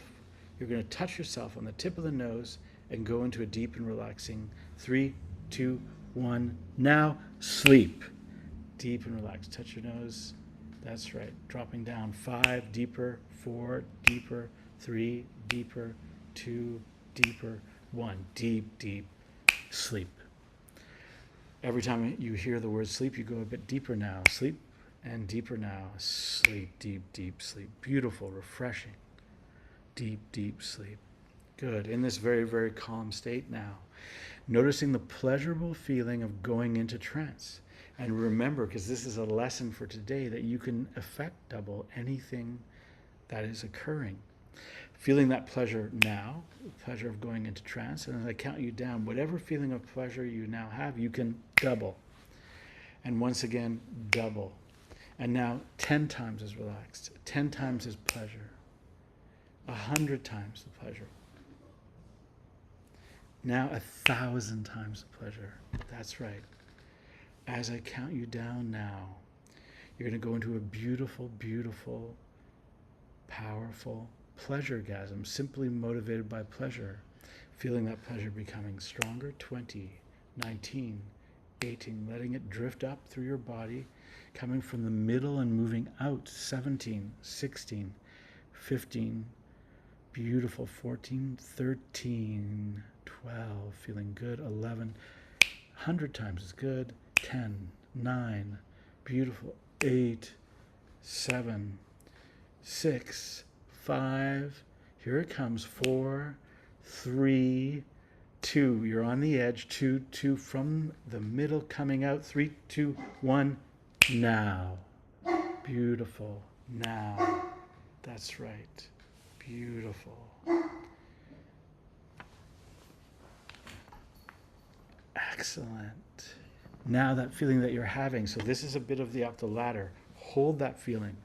you're going to touch yourself on the tip of the nose and go into a deep and relaxing 3, 2, 1. Now, sleep. Deep and relaxed. Touch your nose. That's right. Dropping down. 5, deeper. 4, deeper. 3, deeper. 2, deeper. 1, deep, deep. Sleep. Every time you hear the word sleep, you go a bit deeper now. Sleep. And deeper now. Sleep. Deep, deep sleep. Beautiful, refreshing. deep, deep sleep. Good. In this very, very calm state now, noticing the pleasurable feeling of going into trance. And remember, because this is a lesson for today, that you can effect double anything that is occurring. Feeling that pleasure now, the pleasure of going into trance, and as I count you down, whatever feeling of pleasure you now have, you can double. And once again, double. And now 10 times as relaxed, 10 times as pleasure, 100 times the pleasure. Now 1,000 times the pleasure. That's right. As I count you down now, you're going to go into a beautiful, beautiful, powerful pleasuregasm, simply motivated by pleasure. Feeling that pleasure becoming stronger. 20, 19, 18, letting it drift up through your body, coming from the middle and moving out. 17, 16, 15, beautiful. 14, 13, 12, feeling good. 11, 100 times as good. 10, 9, beautiful. 8, 7, 6, 5, here it comes. 4, 3, 2, you're on the edge. 2, 2 from the middle coming out. 3, 2, 1, now. Beautiful. Now. That's right. Beautiful. Excellent. Now that feeling that you're having, so this is a bit of the UptheLadder. Hold that feeling.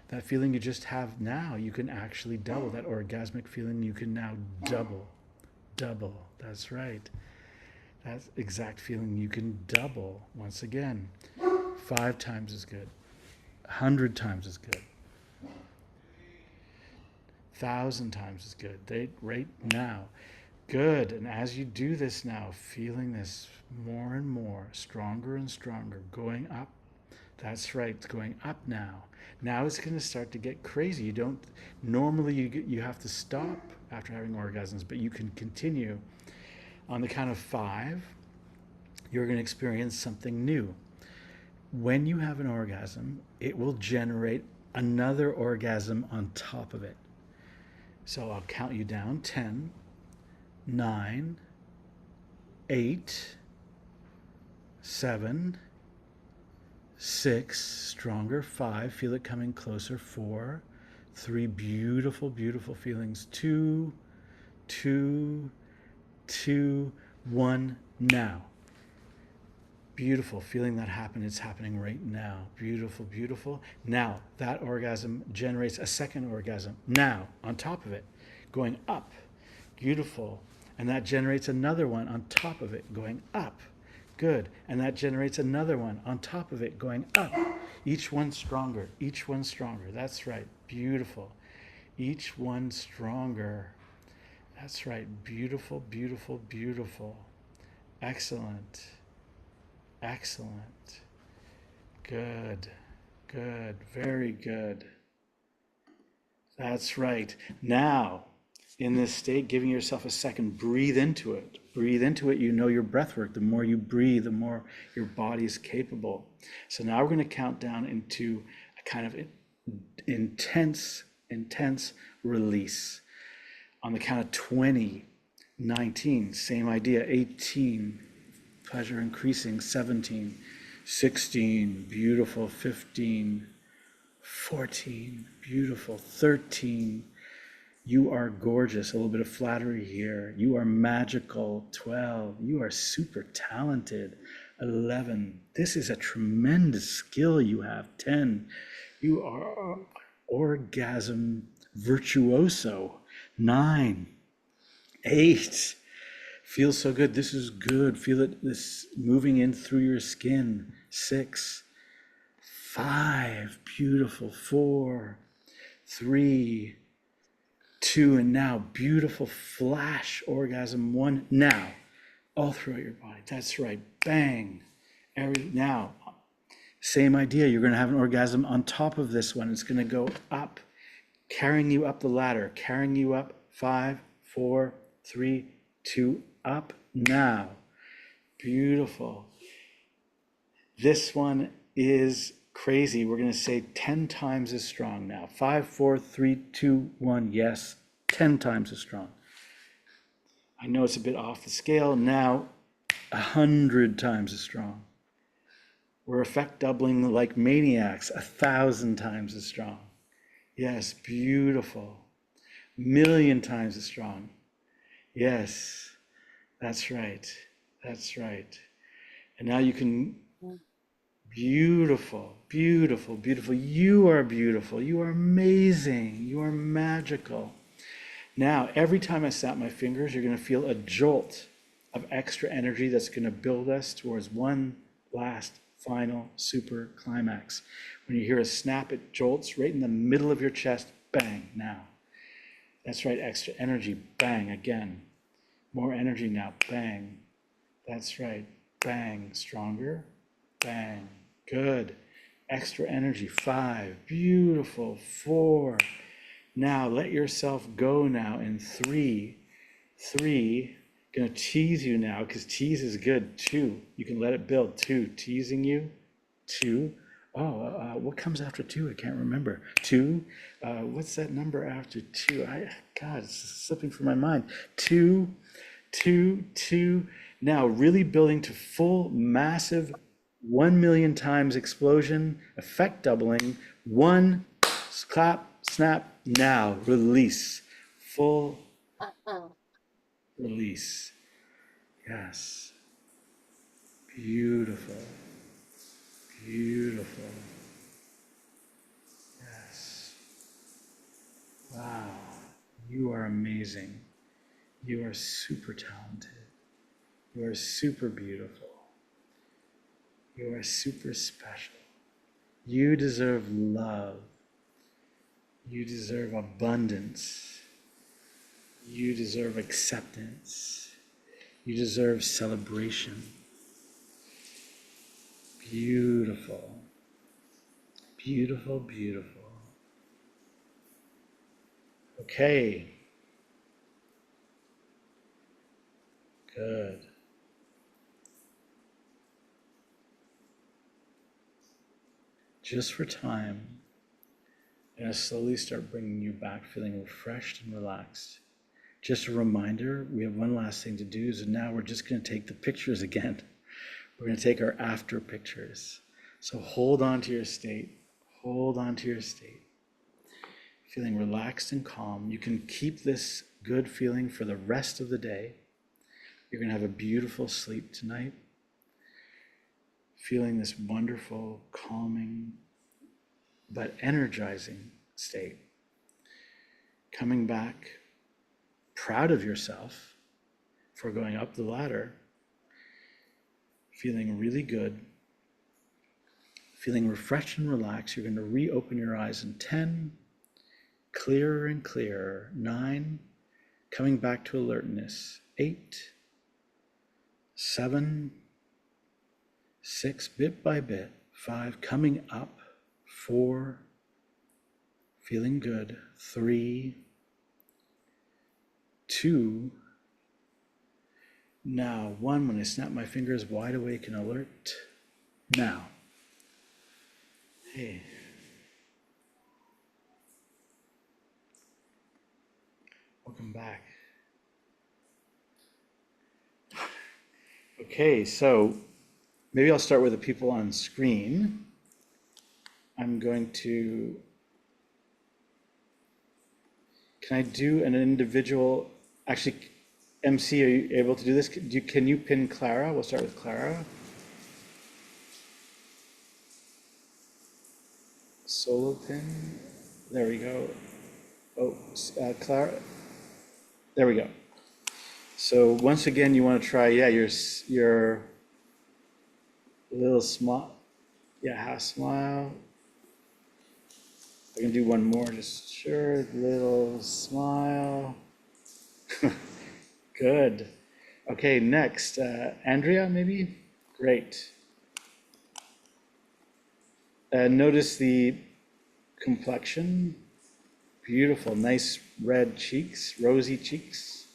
That feeling you just have now, you can actually double. That orgasmic feeling, you can now double. Double. That's right. That exact feeling you can double. Once again, 5 times as good. 100 times as good. 1,000 times as good. Right now. Good. And as you do this now, feeling this more and more, stronger and stronger, going up. That's right. It's going up now. Now it's going to start to get crazy. You don't normally you have to stop after having orgasms, but you can continue. On the count of 5, you're going to experience something new. When you have an orgasm, it will generate another orgasm on top of it. So I'll count you down. 10, 9, 8, 7, 6, stronger. 5, feel it coming closer. 4, 3, beautiful, beautiful feelings. 2, 2, 2, 1, now. Beautiful, feeling that happen. It's happening right now. Beautiful, beautiful. Now, that orgasm generates a second orgasm. Now, on top of it, going up. Beautiful. And that generates another one on top of it, going up. Good. And that generates another one on top of it, going up. Each one stronger. Each one stronger. That's right. Beautiful. Each one stronger. That's right. Beautiful, beautiful, beautiful. Excellent. Excellent. Good. Good. Very good. That's right. Now, in this state, giving yourself a second, breathe into it. Breathe into it. You know your breath work. The more you breathe, the more your body is capable. So now we're going to count down into a kind of intense release. On the count of 20, 19, same idea. 18, pleasure increasing. 17, 16, beautiful. 15, 14, beautiful. 13, you are gorgeous. A little bit of flattery here. You are magical. 12, you are super talented. 11, this is a tremendous skill you have. 10, you are orgasm virtuoso. 9, 8, feels so good. This is good. Feel it, this moving in through your skin. 6, 5, beautiful. 4, 3, 2, and now beautiful flash orgasm. 1, now all throughout your body. That's right. Bang. Now, same idea. You're going to have an orgasm on top of this one. It's going to go up, carrying you up the ladder, carrying you up. 5, 4, 3, 2, up now. Beautiful. This one is crazy. We're going to say 10 times as strong now. 5, 4, 3, 2, 1. Yes, 10 times as strong. I know it's a bit off the scale. Now, 100 times as strong. We're effect doubling like maniacs, 1,000 times as strong. Yes, beautiful. Million times as strong. Yes, that's right. That's right. And now you can, beautiful, beautiful, beautiful. You are beautiful. You are amazing. You are magical. Now, every time I snap my fingers, you're going to feel a jolt of extra energy that's going to build us towards one last final super climax. When you hear a snap, it jolts right in the middle of your chest. Bang, now. That's right, extra energy. Bang, again. More energy now. Bang. That's right. Bang. Stronger. Bang. Good. Extra energy. 5. Beautiful. 4. Now let yourself go now in 3. 3. Gonna tease you now because tease is good. 2. You can let it build. 2. Teasing you. 2. Oh, what comes after 2? I can't remember. 2. What's that number after 2? God, it's slipping from my mind. 2. 2. 2. Now really building to full, massive, 1 million times explosion, effect doubling. 1, clap, snap, now, release. Full release. Yes. Beautiful. Beautiful. Yes. Wow. You are amazing. You are super talented. You are super beautiful. You are super special. You deserve love. You deserve abundance. You deserve acceptance. You deserve celebration. Beautiful. Beautiful, beautiful. Okay. Good. Just for time, I'm going to slowly start bringing you back feeling refreshed and relaxed. Just a reminder, we have one last thing to do, so now we're just going to take the pictures again. We're going to take our after pictures. So hold on to your state. Hold on to your state. Feeling relaxed and calm. You can keep this good feeling for the rest of the day. You're going to have a beautiful sleep tonight. Feeling this wonderful, calming, but energizing state. Coming back, proud of yourself for going up the ladder, feeling really good, feeling refreshed and relaxed. You're going to reopen your eyes in 10, clearer and clearer, 9, coming back to alertness, 8, 7, 6, bit by bit, 5, coming up, 4, feeling good, 3, 2, now 1, when I snap my fingers, wide awake and alert, now. Hey. Welcome back. Okay, so maybe I'll start with the people on screen. I'm going to, can I do an individual, actually, MC, are you able to do this? Can you pin Clara? We'll start with Clara. Solo pin, there we go. Oh, Clara, there we go. So once again, you want to try, yeah, your little smile, yeah, half smile. I can do one more, just sure, little smile. Good. Okay, next, Andrea, maybe? Great. Notice the complexion. Beautiful, nice red cheeks, rosy cheeks.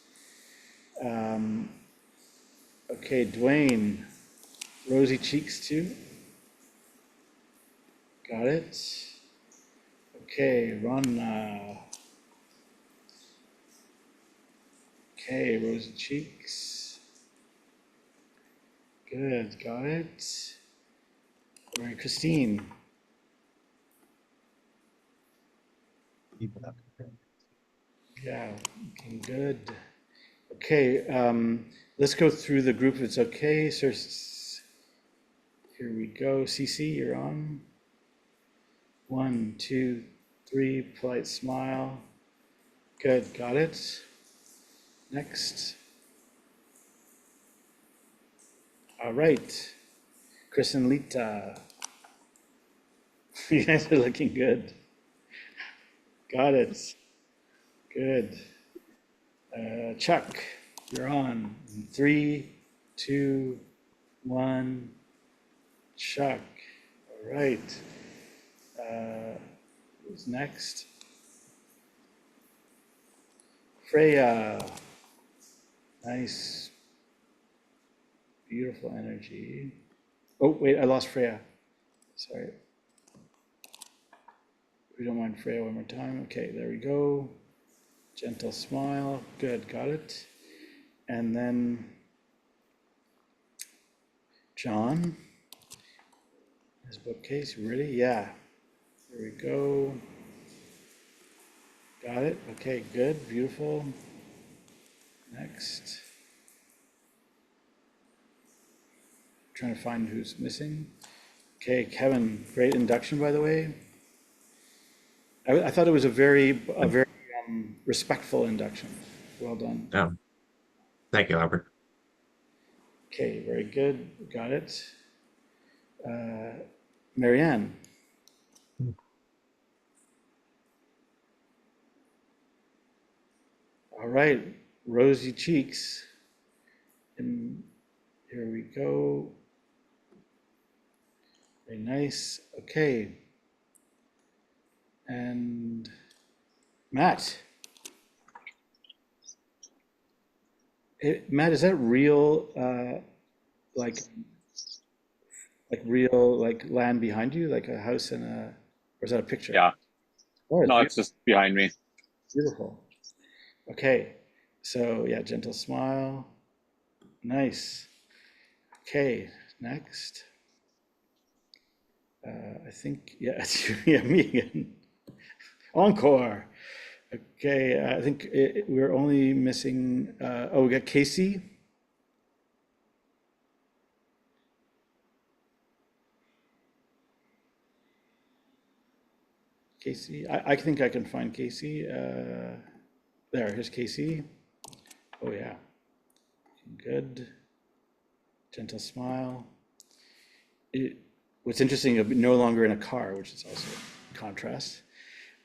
Okay, Dwayne, rosy cheeks too. Got it. Okay, Ron, Okay, rosy cheeks. Good, got it. All right, Christine. Yeah, looking good. Okay, let's go through the group if it's okay. So here we go. CC, you're on. 1, 2, 3, polite smile. Good, got it. Next. All right, Chris and Lita. You guys are looking good. Got it. Good. Chuck, you're on. 3, 2, 1. Chuck. All right. Who's next? Freya. Nice. Beautiful energy. Oh, wait, I lost Freya. Sorry. We don't mind Freya one more time. Okay, there we go. Gentle smile. Good, got it. And then John. His bookcase, you ready? Yeah. Here we go. Got it. Okay, good, beautiful. Next. Trying to find who's missing. Okay, Kevin, great induction, by the way. I thought it was a very respectful induction. Well done. Yeah. Thank you, Albert. Okay, very good. Got it. Marianne. All right, rosy cheeks. And here we go. Very nice. Okay. And Matt. Matt, is that real, like real, like land behind you, like a house and or is that a picture? Yeah. Oh, No, it's just behind me. beautiful. Okay. So yeah, gentle smile. Nice. Okay, next. I think, yeah, it's yeah, me again. Encore. Okay, I think we're only missing, we got Casey. Casey, I think I can find Casey. There, here's Casey. Oh yeah, good. Gentle smile. What's interesting, no longer in a car, which is also a contrast.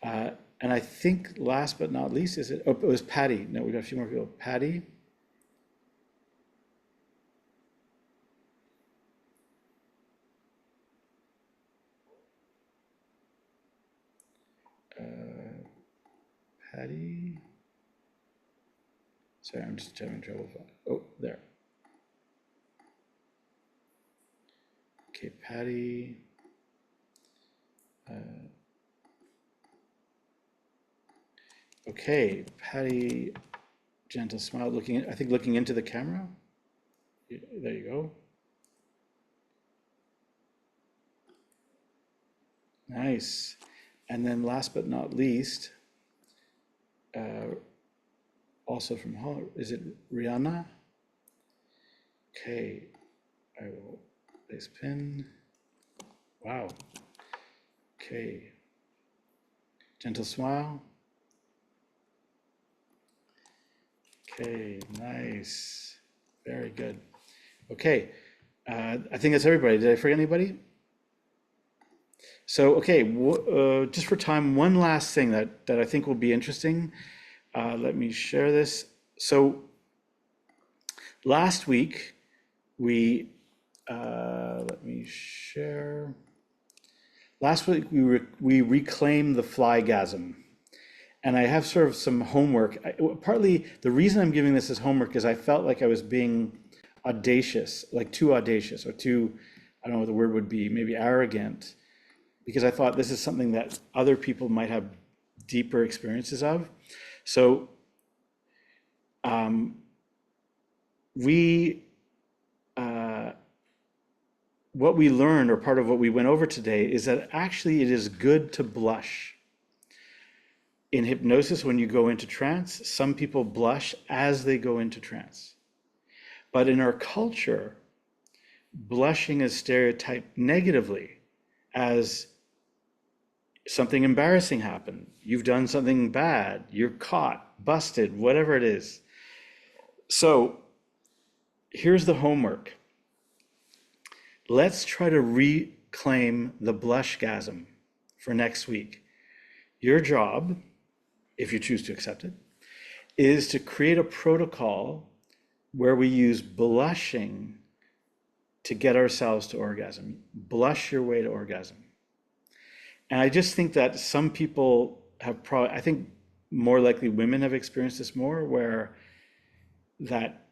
And I think last but not least, it was Patty. No, we got a few more people. Patty. Patty. Sorry, I'm just having trouble. Oh, there. Okay, Patty. Okay, Patty, gentle smile, I think looking into the camera. There you go. Nice. And then last but not least, also from Holland, is it Rihanna? Okay, I will place pin. Wow. Okay. Gentle smile. Okay, nice. Very good. Okay, I think that's everybody. Did I forget anybody? So, okay, just for time, one last thing that I think will be interesting. Let me share this. So, last week, let me share. Last week, we reclaimed the flygasm. And I have sort of some homework. Partly the reason I'm giving this as homework is I felt like I was being audacious, like too audacious or too, I don't know what the word would be, maybe arrogant, because I thought this is something that other people might have deeper experiences of. So we what we learned, or part of what we went over today, is that actually it is good to blush. In hypnosis, when you go into trance, some people blush as they go into trance. But in our culture, blushing is stereotyped negatively as something embarrassing happened. You've done something bad. You're caught, busted, whatever it is. So here's the homework. Let's try to reclaim the blushgasm for next week. Your job, if you choose to accept it, is to create a protocol where we use blushing to get ourselves to orgasm. Blush your way to orgasm. And I just think that some people have probably, I think more likely women have experienced this more, where that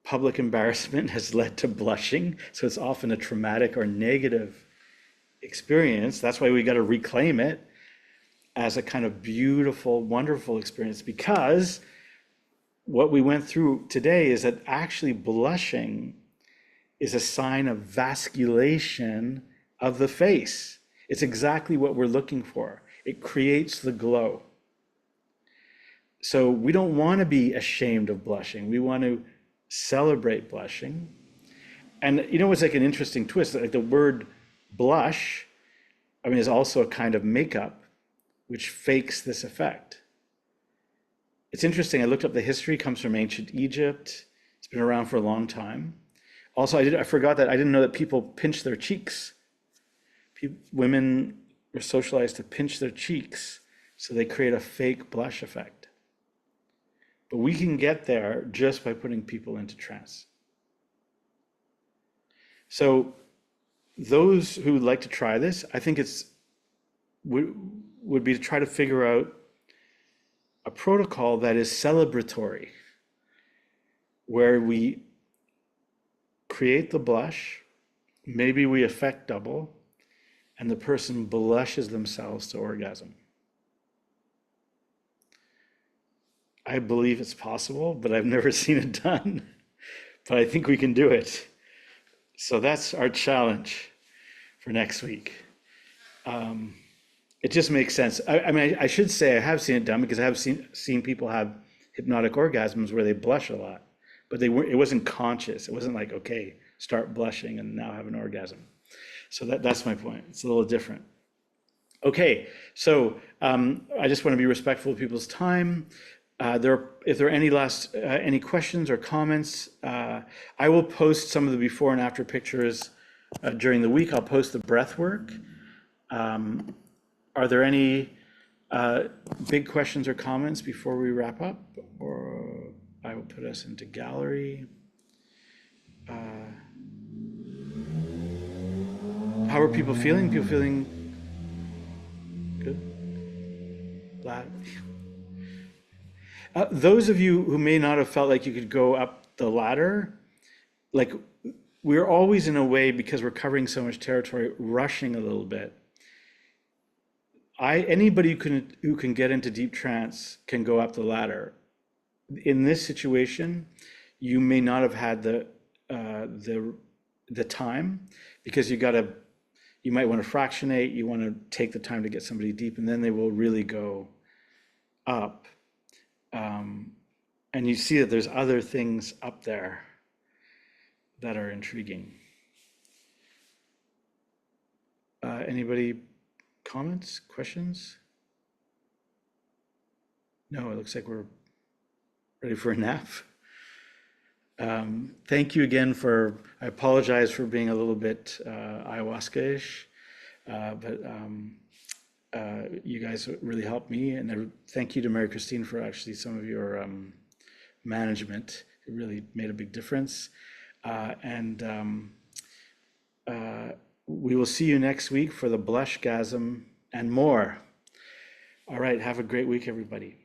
public embarrassment has led to blushing. So it's often a traumatic or negative experience. That's why we got to reclaim it as a kind of beautiful, wonderful experience, because what we went through today is that actually blushing is a sign of vasculation of the face. It's exactly what we're looking for. It creates the glow. So we don't want to be ashamed of blushing. We want to celebrate blushing. And you know, it's like an interesting twist, like the word blush, I mean, is also a kind of makeup which fakes this effect. It's interesting, I looked up the history, it comes from ancient Egypt. It's been around for a long time. Also, I forgot that I didn't know that people pinch their cheeks. Women were socialized to pinch their cheeks, so they create a fake blush effect. But we can get there just by putting people into trance. So those who would like to try this, I think would be to try to figure out a protocol that is celebratory, where we create the blush, maybe we affect double, and the person blushes themselves to orgasm. I believe it's possible, but I've never seen it done. But I think we can do it. So that's our challenge for next week. It just makes sense. I mean, I should say I have seen it done, because I have seen people have hypnotic orgasms where they blush a lot, but it wasn't conscious. It wasn't like, okay, start blushing and now have an orgasm. So that's my point. It's a little different. Okay, so I just want to be respectful of people's time. If there are any questions or comments, I will post some of the before and after pictures during the week. I'll post the breath work. Are there any big questions or comments before we wrap up? Or I will put us into gallery. How are people feeling? People feeling good? Those of you who may not have felt like you could go up the ladder, like, we're always in a way, because we're covering so much territory, rushing a little bit. Anybody who can get into deep trance can go up the ladder. In this situation, you may not have had the time, because you might want to fractionate. You want to take the time to get somebody deep, and then they will really go up. And you see that there's other things up there that are intriguing. Anybody? Comments, questions? No, it looks like we're ready for a nap. Thank you again I apologize for being a little bit ayahuasca-ish, but you guys really helped me, and thank you to Mary Christine for actually some of your management. It really made a big difference. We will see you next week for the blushgasm and more. All right, have a great week, everybody.